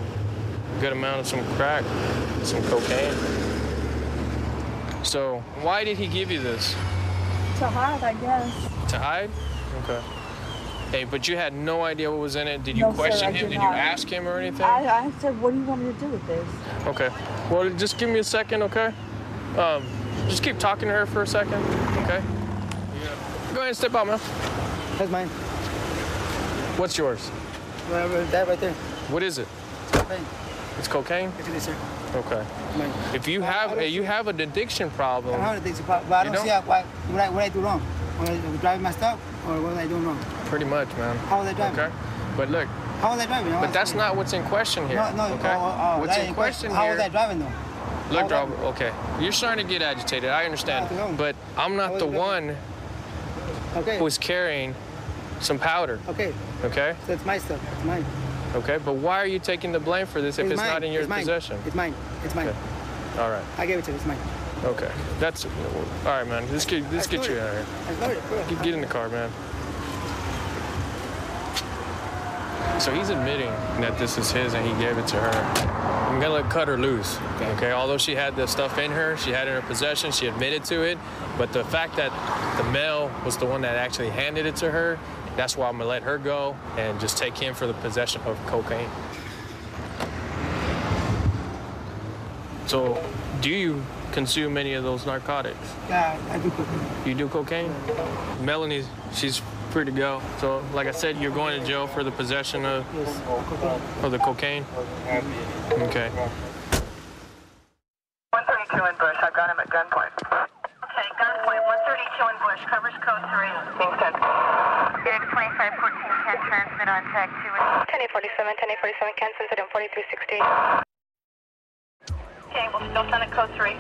good amount of some crack, some cocaine. So why did he give you this? To hide, I guess. To hide? Okay. Hey, but you had no idea what was in it. Did you No, sir, question I him? did Did not. you ask him or anything? I said, what do you want me to do with this? Okay. Well, just give me a second, okay? Just keep talking to her for a second, okay? Go ahead and step out, man. That's mine. What's yours? That right there. What is it? Cocaine. It's cocaine? Yes, it is, sir. Okay. Mine. If you have an addiction problem. I don't have an addiction problem, but I don't see what I do wrong. When I drive my stuff, or what I do wrong. Pretty much, man. How was I driving? Okay. But look. How was I driving? But that's not what's in question here. No. Okay. What's in question here? How was I driving though? Look, Robert. Okay. You're starting to get agitated. I understand. But I'm not the one who's carrying some powder. Okay. Okay. That's my stuff. It's mine. Okay. But why are you taking the blame for this if it's not in your possession? It's mine. It's mine. Okay. All right. I gave it to you. It's mine. Okay. That's all right, man. Let's get you out of here. Get in the car, man. So he's admitting that this is his and he gave it to her. I'm gonna cut her loose. Okay. Although she had the stuff in her, she had it in her possession, she admitted to it. But the fact that the male was the one that actually handed it to her, that's why I'm gonna let her go and just take him for the possession of cocaine. So, do you consume any of those narcotics? Yeah, I do cocaine. You do cocaine? Melanie, she's free to go. So, like I said, you're going to jail for the possession of the cocaine? Okay. 132 in Bush. I've got him at gunpoint. Okay, gunpoint. 132 in Bush. Covers code 3. Being sent. Phoenix 2514 can transmit on tag 2. 1047 can send it on 4360. Okay, we'll still send it code 3.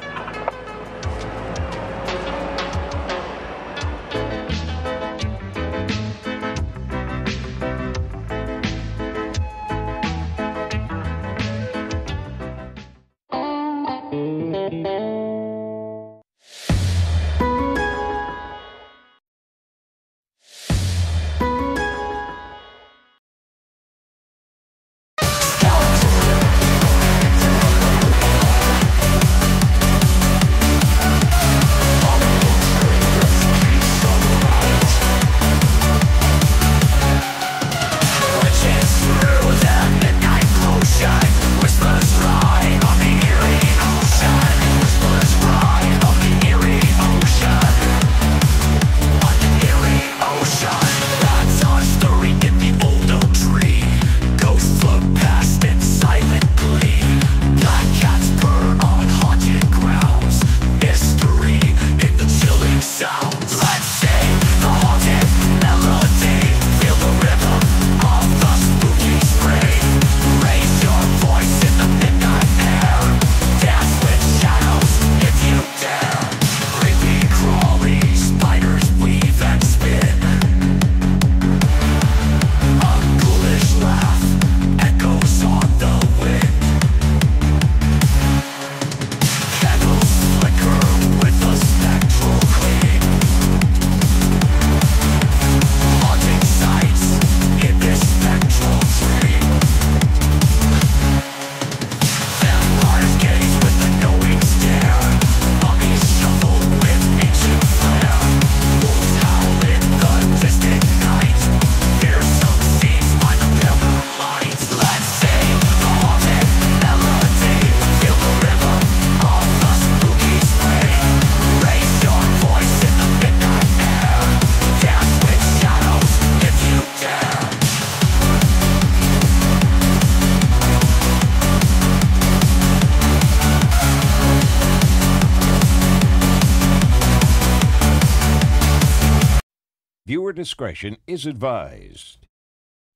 Viewer discretion is advised.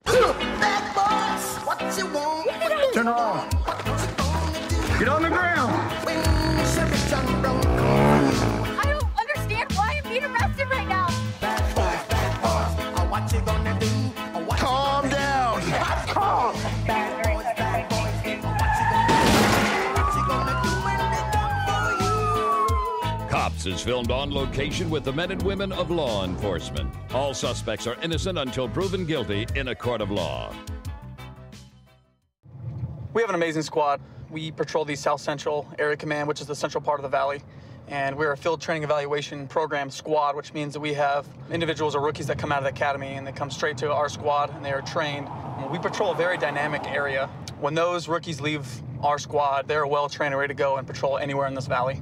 Bad boys, what you want? Turn around. Get on the ground. I don't understand why I'm being arrested right now. What you gonna do? Calm down. Calm. Cops is filmed on location with the men and women of law enforcement. All suspects are innocent until proven guilty in a court of law. We have an amazing squad. We patrol the South Central Area Command, which is the central part of the valley. And we're a field training evaluation program squad, which means that we have individuals or rookies that come out of the academy and they come straight to our squad and they are trained. We patrol a very dynamic area. When those rookies leave our squad, they're well trained and ready to go and patrol anywhere in this valley.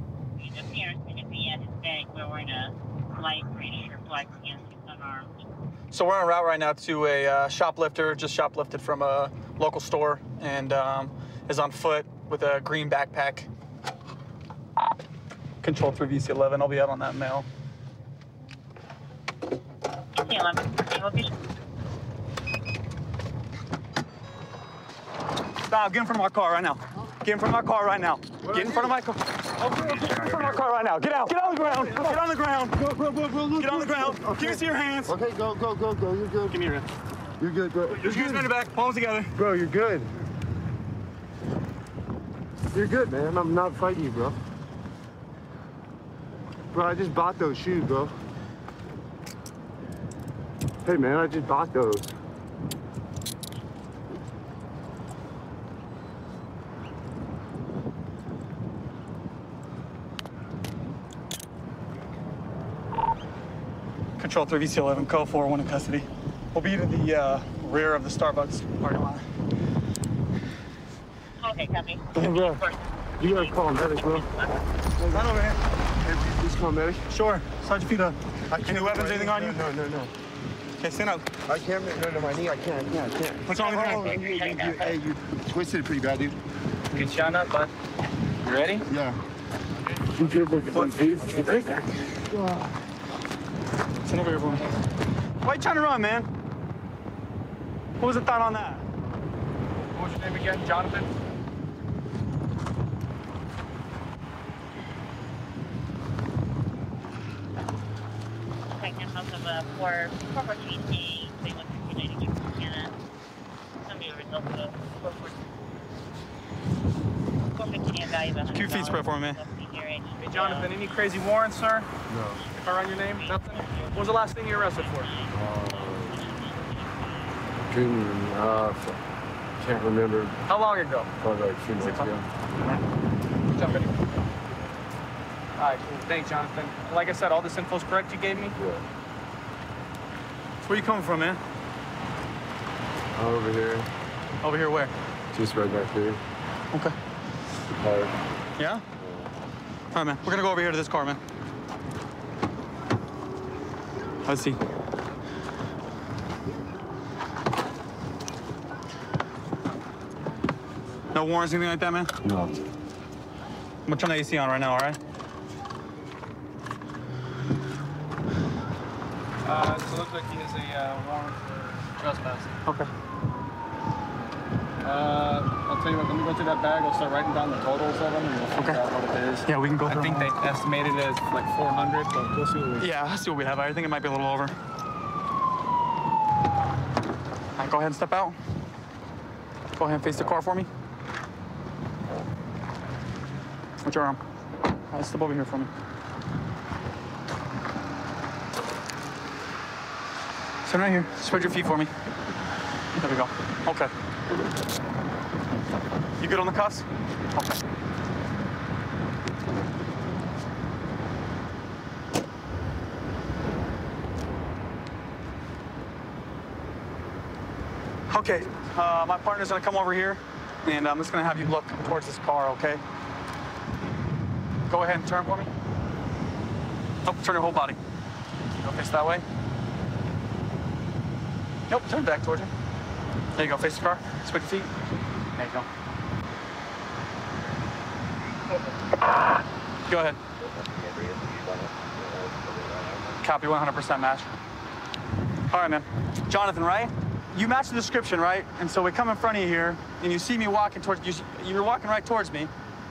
We're wearing a light green shirt, black pants, unarmed. So we're en route right now to a shoplifter, just shoplifted from a local store and is on foot with a green backpack. Control 3 VC11, I'll be out on that mail. VC11, location. Stop, get in front of my car right now. Get in front of my car right now. Get in front of my car. Get in front of my car right now. Get out. Get on the ground. Get on the ground. Go, get on the ground. Give us your hands. Okay, go. You're good. Give me your hands. You're good, bro. Just use me in the back. Palms together. Bro, you're good. You're good, man. I'm not fighting you, bro. Bro, I just bought those shoes, bro. Hey, man, I just bought those. Control 3 VC11, code 4, 1 in custody. We'll be to the rear of the Starbucks parking lot. Okay, copy. Hey, bro. You gotta call a medic, bro. Right over here. Hey, just call a medic. Sure. Sergeant Pita. Any weapons, anything on you? No. Okay, stand up. I can't. No, my knee. I can't. What's wrong with you? Hey, you twisted it pretty bad, dude. Good shot up, bud. You ready? Yeah. Stand over here for me. Why are you trying to run, man? What was the thought on that? What was your name again? Jonathan? For 414A, they went to United States, Montana. Some of your results of 415A value of $100. Keep your feet spread for me, man. Hey, Jonathan, any crazy warrants, sir? No. If I run your name? Nothing? What was the last thing you arrested for? Can't remember. How long ago? Probably like 2 months ago. Jump in. All right, cool. Thanks, Jonathan. Like I said, all this info's correct you gave me? Yeah. Where you coming from, man? Over here. Over here where? Just right back here. Okay. The park. Yeah? All right, man. We're gonna go over here to this car, man. Let's see. No warrants, anything like that, man? No. I'm gonna turn the AC on right now, all right? So it looks like he has a warrant for trespassing. Okay. I'll tell you what, let me go through that bag. I'll start writing down the totals of them, and we'll figure out what it is. Yeah, we can go through I think them. they estimated it as like 400, but we'll see what we Yeah, let's see what we have. I think it might be a little over. All right, go ahead and step out. Go ahead and face the car for me. What's your arm? All right, step over here for me. Stand right here. Spread your feet for me. There we go. Okay. You good on the cuffs? Okay. Okay, my partner's gonna come over here, and I'm just gonna have you look towards this car, okay? Go ahead and turn for me. Nope, turn your whole body. Go face that way. Nope, turn back towards you. There you go, face the car. Spread your feet. There you go. Go ahead. Copy 100% match. All right, man. Jonathan, right? You match the description, right? And so we come in front of you here, and you see me walking towards you. You're walking right towards me,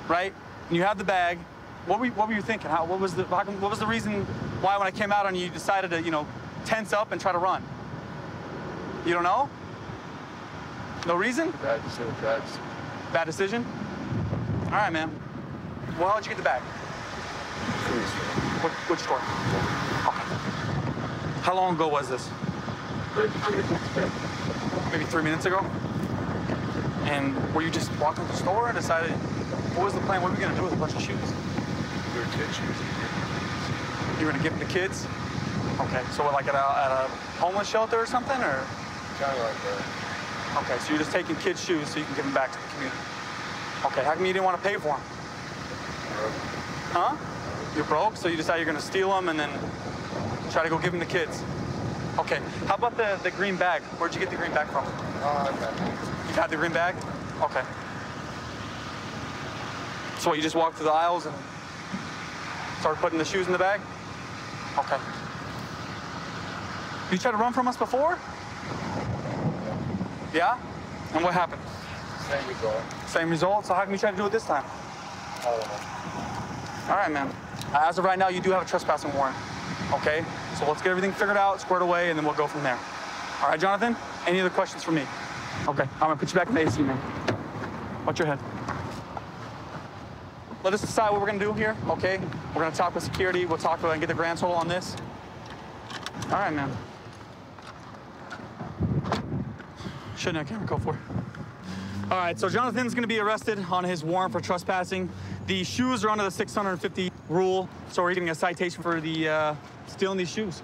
right? And you have the bag. What were you thinking? What was the reason why when I came out on you, you decided to, tense up and try to run? You don't know? No reason? Bad decision. Bad decision? All right, man. Well, how'd you get the bag? Which store? Okay. How long ago was this? Maybe 3 minutes ago? And were you just walking to the store and decided, what was the plan? What were we going to do with a bunch of shoes? They were kid shoes. You were going to give them to kids? Okay, so like at a homeless shelter or something, or? Kind of like that. Okay, so you're just taking kids' shoes so you can give them back to the community. Okay, how come you didn't want to pay for them? Huh? You're broke, so you decide you're going to steal them and then try to go give them to kids. Okay, how about the green bag? Where'd you get the green bag from? You got the green bag? Okay. So what, you just walked through the aisles and started putting the shoes in the bag? Okay. You tried to run from us before? Yeah? And what happened? Same result. Same result? So how come you try to do it this time? I don't know. All right, man. As of right now, you do have a trespassing warrant. Okay? So let's get everything figured out, squared away, and then we'll go from there. All right, Jonathan? Any other questions for me? Okay, I'm gonna put you back in the AC, man. Watch your head. Let us decide what we're gonna do here, okay? We're gonna talk with security. We'll talk about and get the grand total on this. All right, man. Shouldn't have camera code for. All right, so Jonathan's gonna be arrested on his warrant for trespassing. The shoes are under the 650 rule, so we're getting a citation for the stealing these shoes.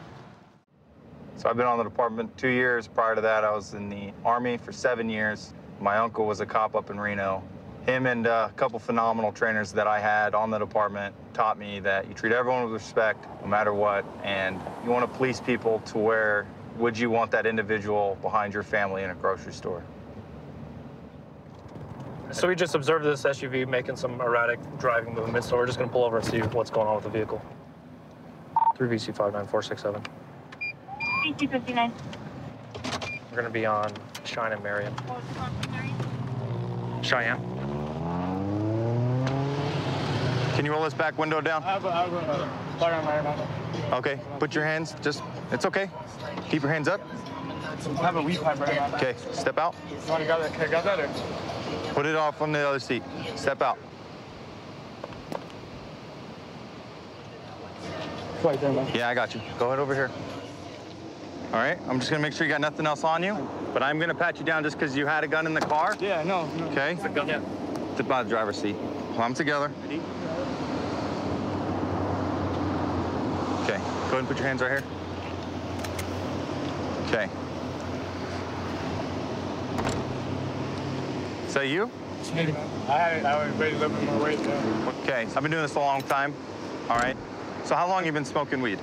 So I've been on the department 2 years. Prior to that, I was in the Army for 7 years. My uncle was a cop up in Reno. Him and a couple phenomenal trainers that I had on the department taught me that you treat everyone with respect, no matter what, and you want to police people to where would you want that individual behind your family in a grocery store? So we just observed this SUV making some erratic driving movements, so we're just going to pull over and see what's going on with the vehicle. 3VC59467. VC59. We're going to be on Cheyenne and Marion. Cheyenne. Can you roll this back window down? I have a fire on my mouth. Okay, put your hands, it's okay. Keep your hands up. I have a weed pipe right now. Okay, step out. You want to got that or? Put it off on the other seat. Step out. Right there, man. Yeah, I got you. Go ahead over here. All right, I'm just gonna make sure you got nothing else on you, but I'm gonna pat you down just because you had a gun in the car. Yeah, no. Okay? Sit by the driver's seat. Palms together. Ready? Okay, go ahead and put your hands right here. Okay. Is that you? I would wait a little bit more weight though. Okay, I've been doing this a long time. All right. So how long have you been smoking weed?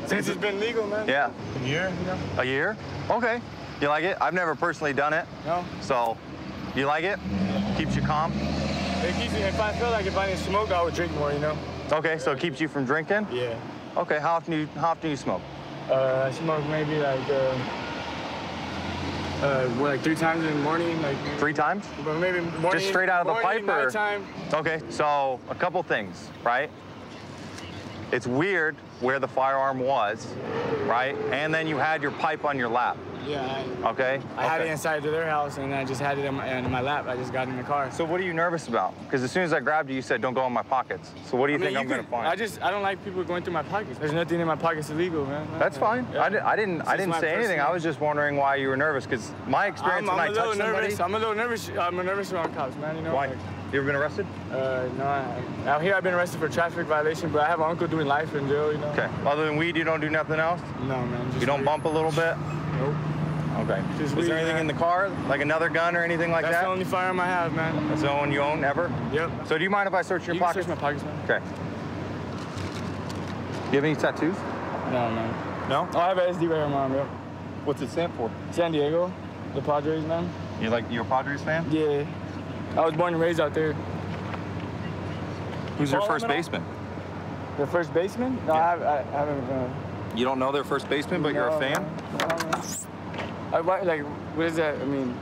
Since it's been legal, man. Yeah. A year, you know? A year? Okay. You like it? I've never personally done it. No. So, you like it? Keeps you calm? It keeps me, if I feel like if I didn't smoke, I would drink more, you know? Okay, so it keeps you from drinking? Yeah. Okay, how often do you smoke? I smoke maybe like 3 times in the morning, like 3 times? But maybe morning. Just straight out of the pipe, or? Nighttime. Okay, so a couple things, right? It's weird where the firearm was, right? And then you had your pipe on your lap. Yeah. Okay. I had it inside of their house, and I just had it in my lap. I just got in the car. So what are you nervous about? Because as soon as I grabbed you, you said, don't go in my pockets. So what do you think I'm going to find? I don't like people going through my pockets. There's nothing in my pockets illegal, man. That's fine. Yeah. I didn't say anything. I was just wondering why you were nervous, because my experience when I touched somebody... I'm a little nervous. I'm nervous around cops, man, you know? Why? Like, you ever been arrested? No. Out here, I've been arrested for traffic violation, but I have an uncle doing life in jail, you know? Okay. Other than weed, you don't do nothing else? No, man. You don't bump a little bit? Nope. Okay. Just Is there anything in the car, like another gun or anything like that? That's the only firearm I have, man. That's the only one you own ever? Yep. So do you mind if I search your pockets? Search my pockets, man. Okay. Do you have any tattoos? No, man. No? Oh, I have an SD right on my arm, yep. What's it stand for? San Diego, the Padres, man. You're a Padres fan? Yeah. I was born and raised out there. Who's your first baseman? Your first baseman? No, yeah. I haven't. You don't know their first baseman, but you're a fan? Like, what is that? I mean,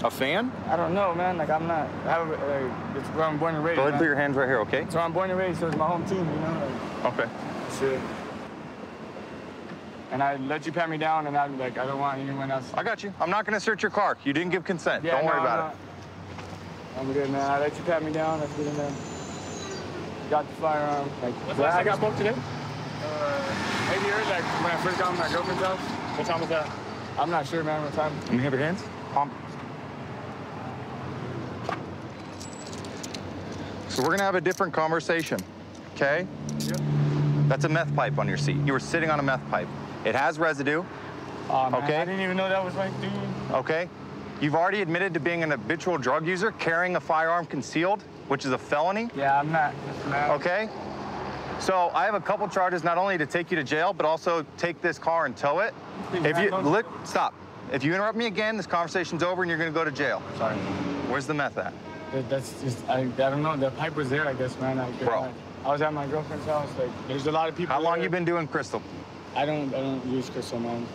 a fan? I don't know, man. Like, I'm not. It's where I'm born and raised. Go ahead and put your hands right here, okay? It's where I'm born and raised, so it's my home team, you know? Like, okay. Shit. And I let you pat me down, and I don't want anyone else. I got you. I'm not going to search your car. You didn't give consent. Yeah, don't worry about it. I'm good, man. I let you pat me down. That's good enough. Got the firearm. I got booked today? Maybe early, like when I first got to my girlfriend's house. What time was that? I'm not sure, man. What time? Let me have your hands. Palm. So we're going to have a different conversation, okay? Yep. That's a meth pipe on your seat. You were sitting on a meth pipe. It has residue. Oh, man, okay? I didn't even know that was like, dude. Okay. You've already admitted to being an habitual drug user, carrying a firearm concealed, which is a felony. Yeah, I'm not. Okay. So I have a couple charges, not only to take you to jail, but also take this car and tow it. If you stop. If you interrupt me again, this conversation's over and you're going to go to jail. Sorry. Where's the meth at? That's just, I don't know. The pipe was there, I guess, man. Bro. I was at my girlfriend's house. Like, there's a lot of people. How long there. you been doing crystal? I don't use crystal, man.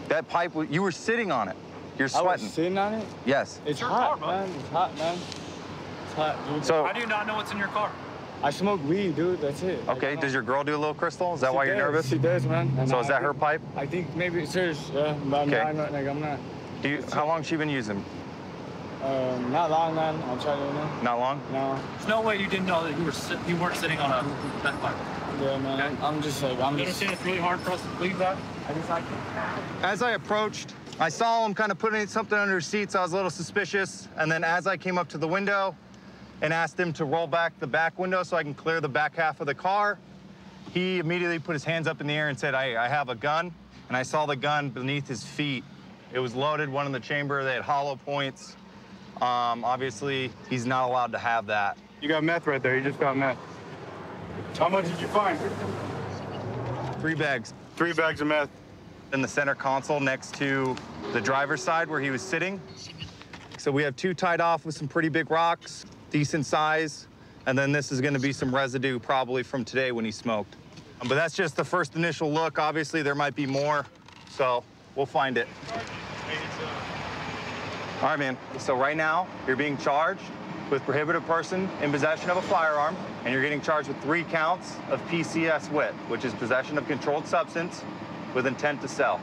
That pipe, you were sitting on it. You're sweating. I was sitting on it? Yes. It's hot, man. It's hot, man. It's hot, dude. So, how do you not know what's in your car? I smoke weed, dude. That's it. Okay. Does your girl do a little crystal? Is that why you're nervous? She does, man. And so is that her pipe? I think maybe it's hers. Yeah, but okay. I'm not. How long has she been using? Not long, man. I'll try to know. Not long? No. There's no way you didn't know that you weren't sitting on a meth pipe. Yeah, man. Okay. I'm just. You understand it's really hard for us to believe that? I guess I can. As I approached, I saw him kind of putting something under his seat, so I was a little suspicious. And then as I came up to the window and asked him to roll back the back window so I can clear the back half of the car, he immediately put his hands up in the air and said, I have a gun. And I saw the gun beneath his feet. It was loaded, one in the chamber. They had hollow points. Obviously, he's not allowed to have that. You got meth right there. You just got meth. How much did you find? 3 bags. 3 bags of meth. in the center console next to the driver's side where he was sitting. So we have 2 tied off with some pretty big rocks, decent size. And then this is gonna be some residue probably from today when he smoked. But that's just the first initial look. Obviously there might be more, so we'll find it. All right, man. So right now you're being charged with prohibited person in possession of a firearm, and you're getting charged with 3 counts of PCS WIT, which is possession of controlled substance with intent to sell.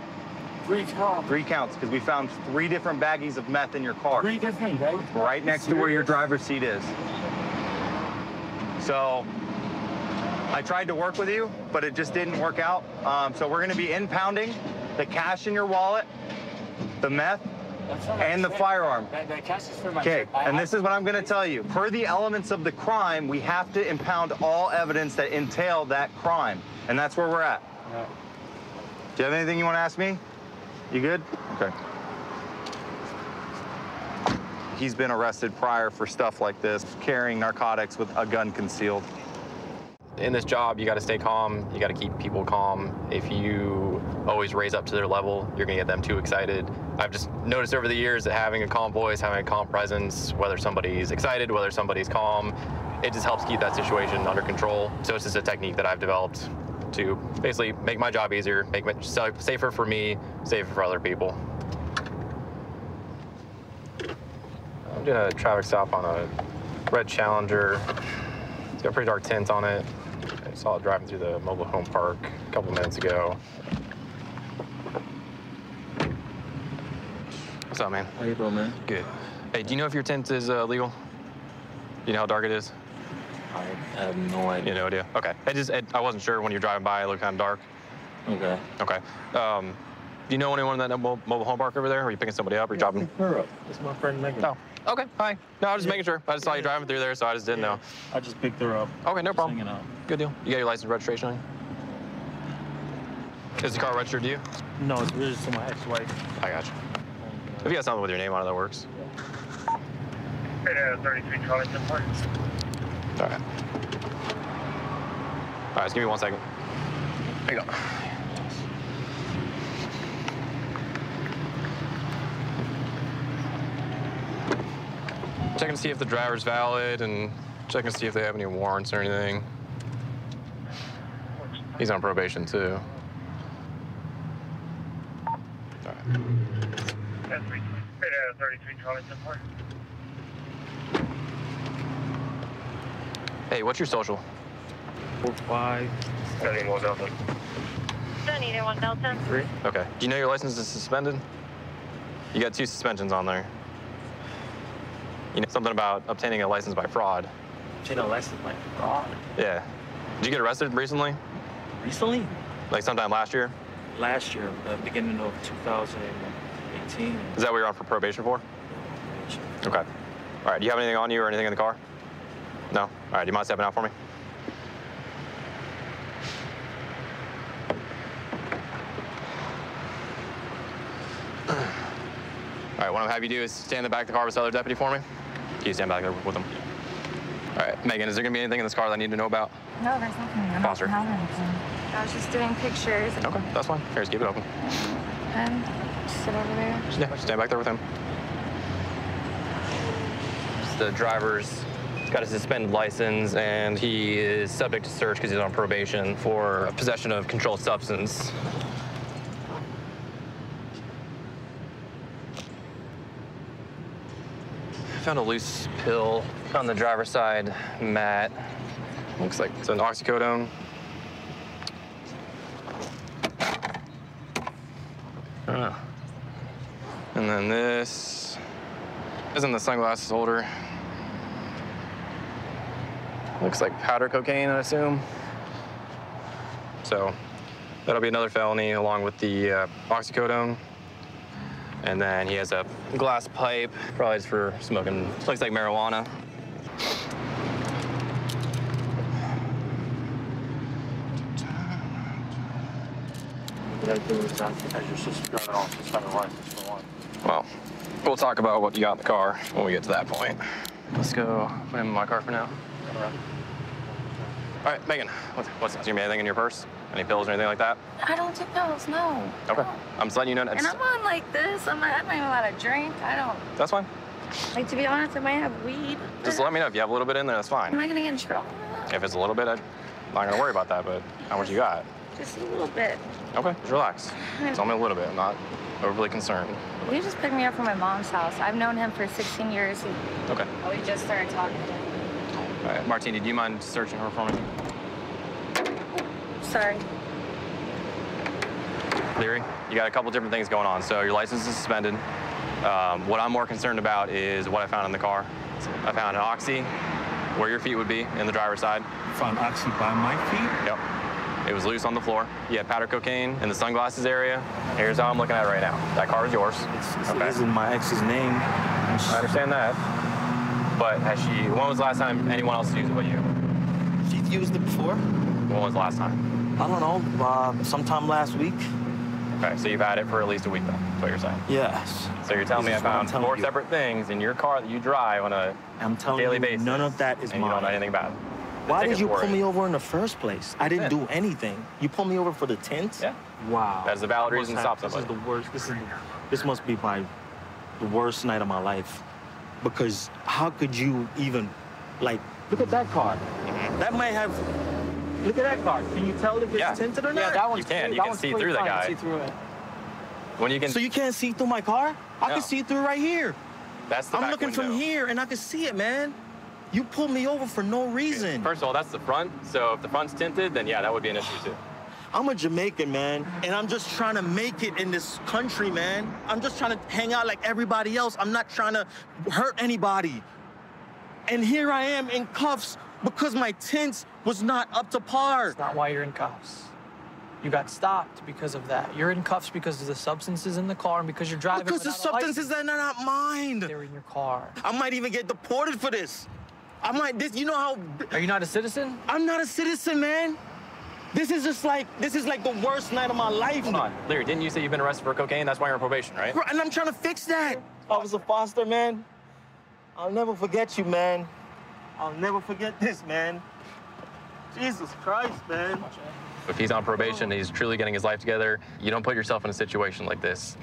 3 counts? 3 counts, because we found 3 different baggies of meth in your car. 3 different baggies? Right next to where your driver's seat is. So I tried to work with you, but it just didn't work out. So we're gonna be impounding the cash in your wallet, the meth, and the firearm. That cash is for my Okay, trip. and this is what I'm gonna tell you. Per the elements of the crime, we have to impound all evidence that entail that crime. And that's where we're at. Right. Do you have anything you wanna ask me? You good? Okay. He's been arrested prior for stuff like this, carrying narcotics with a gun concealed. In this job, you got to stay calm. You got to keep people calm. If you always raise up to their level, you're going to get them too excited. I've just noticed over the years that having a calm voice, having a calm presence, whether somebody's excited, whether somebody's calm, it just helps keep that situation under control. So it's just a technique that I've developed to basically make my job easier, make it safer for me, safer for other people. I'm doing a traffic stop on a red Challenger. It's got pretty dark tint on it. I saw it driving through the mobile home park a couple minutes ago. What's up, man? How you doing, man? Good. Hey, do you know if your tint is legal? Do you know how dark it is? I have no idea. You have no idea? Okay. I wasn't sure when you're driving by, it looked kind of dark. Okay. Okay. Do you know anyone in that mobile home park over there? Or are you picking somebody up or you dropping? Pick her up. It's my friend Megan. Oh, okay. Hi. No, I was just making sure. I just saw you driving through there, so I just didn't know. I just picked her up. Okay, no problem. Hanging out. Good deal. You got your license and registration on you? Is the car registered to you? No, it's registered to my ex-wife. I got you. If you got something with your name on it, that works. 33 Charlington Park. All right. All right, just give me 1 second. There you go. Checking to see if the driver's valid and checking to see if they have any warrants or anything. He's on probation, too. All right. 33 Charlington Park. Hey, what's your social? 45. 71 Delta. Don't need one Delta. 3. Okay. Do you know your license is suspended? You got 2 suspensions on there. You know something about obtaining a license by fraud. Obtaining a license by fraud? Yeah. Did you get arrested recently? Recently? Like sometime last year? Last year, the beginning of 2018. Is that what you're on for probation for? Okay. All right. Do you have anything on you or anything in the car? No? All right. Do you mind stepping out for me? All right, what I'm happy to do is stand in the back of the car with this other deputy for me. Can you stand back there with him? All right, Megan, is there gonna be anything in this car that I need to know about? No, there's nothing. I'm Foster. not anything. I was just doing pictures. Okay, that's fine. Here, just keep it open. And sit over there. Yeah, stand back there with him. The driver's got a suspended license, and he is subject to search because he's on probation for possession of controlled substance. Found a loose pill on the driver's side mat. Looks like it's an oxycodone. And then this is in the sunglasses holder. Looks like powder cocaine, I assume. So that'll be another felony along with the oxycodone. And then he has a glass pipe, probably just for smoking. Looks like marijuana. What I do is I just got it off the side of the license for one. Well, we'll talk about what you got in the car when we get to that point. Let's go put him in my car for now. All right, Megan, what's this? You have anything in your purse? Any pills or anything like that? I don't do pills, no. Okay. I'm just letting you know. And I'm on like this. I'm not even allowed to drink. I don't. That's fine. Like, to be honest, I might have weed. Just let me know if you have a little bit in there. That's fine. Am I gonna get in trouble? If it's a little bit, I'm not gonna worry about that. But how much you got? Just a little bit. Okay, just relax. Tell me a little bit. I'm not overly concerned. He just picked me up from my mom's house. I've known him for 16 years. Okay. We just started talking. All right, Martini, do you mind searching her for me? Sorry. Leary, you got a couple different things going on. So your license is suspended. What I'm more concerned about is what I found in the car. I found an oxy where your feet would be in the driver's side. You found oxy by my feet? Yep. It was loose on the floor. You had powder cocaine in the sunglasses area. Here's how I'm looking at it right now. That car is yours. It is in my ex's name. I understand that. But when was the last time anyone else used it but you? She's used it before? When was the last time? I don't know, sometime last week. Okay, so you've had it for at least a week then, is what you're saying? Yes. So you're telling me I found four separate things in your car that you drive on a daily basis. None of that is and mine. You don't know anything about it. Why did you pull me over in the first place? I didn't do anything. You pulled me over for the tint? Yeah. Wow. That is a valid reason to stop somebody. This is the worst. This must be the worst night of my life. Because how could you even, like, look at that car. That might have, look at that car. Can you tell if it's tinted or not? Yeah, that one's You can see through that guy. See through it. When you can. So you can't see through my car? I can see through right here. That's the I'm back looking window. from here and I can see it, man. You pulled me over for no reason. First of all, that's the front. So if the front's tinted, then yeah, that would be an issue too. I'm a Jamaican, man, and I'm just trying to make it in this country, man. I'm just trying to hang out like everybody else. I'm not trying to hurt anybody. And here I am in cuffs because my tint was not up to par. That's not why you're in cuffs. You got stopped because of that. You're in cuffs because of the substances in the car and because you're driving Because the substances are not mine. They're in your car. I might even get deported for this. I might, you know how... Are you not a citizen? I'm not a citizen, man. This is like the worst night of my life. Hold on, Leary, didn't you say you've been arrested for cocaine? That's why you're on probation, right? And I'm trying to fix that. Officer Foster, man. I'll never forget you, man. I'll never forget this, man. Jesus Christ, man. If he's on probation, he's truly getting his life together. You don't put yourself in a situation like this.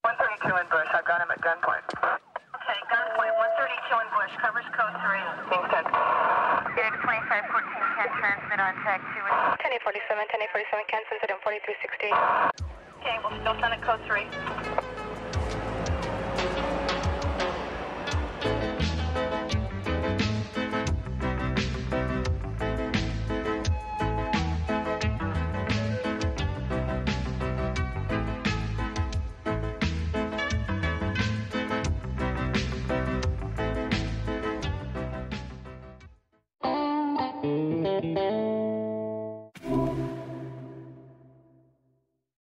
132 in Bush. I've got him at gunpoint. Okay, gunpoint. 132 in Bush. Covers code 3. Kingston. Unit 2514 can transmit on tag 2. 1047, 1047 can send it on 4360. Okay, we'll still send it code 3.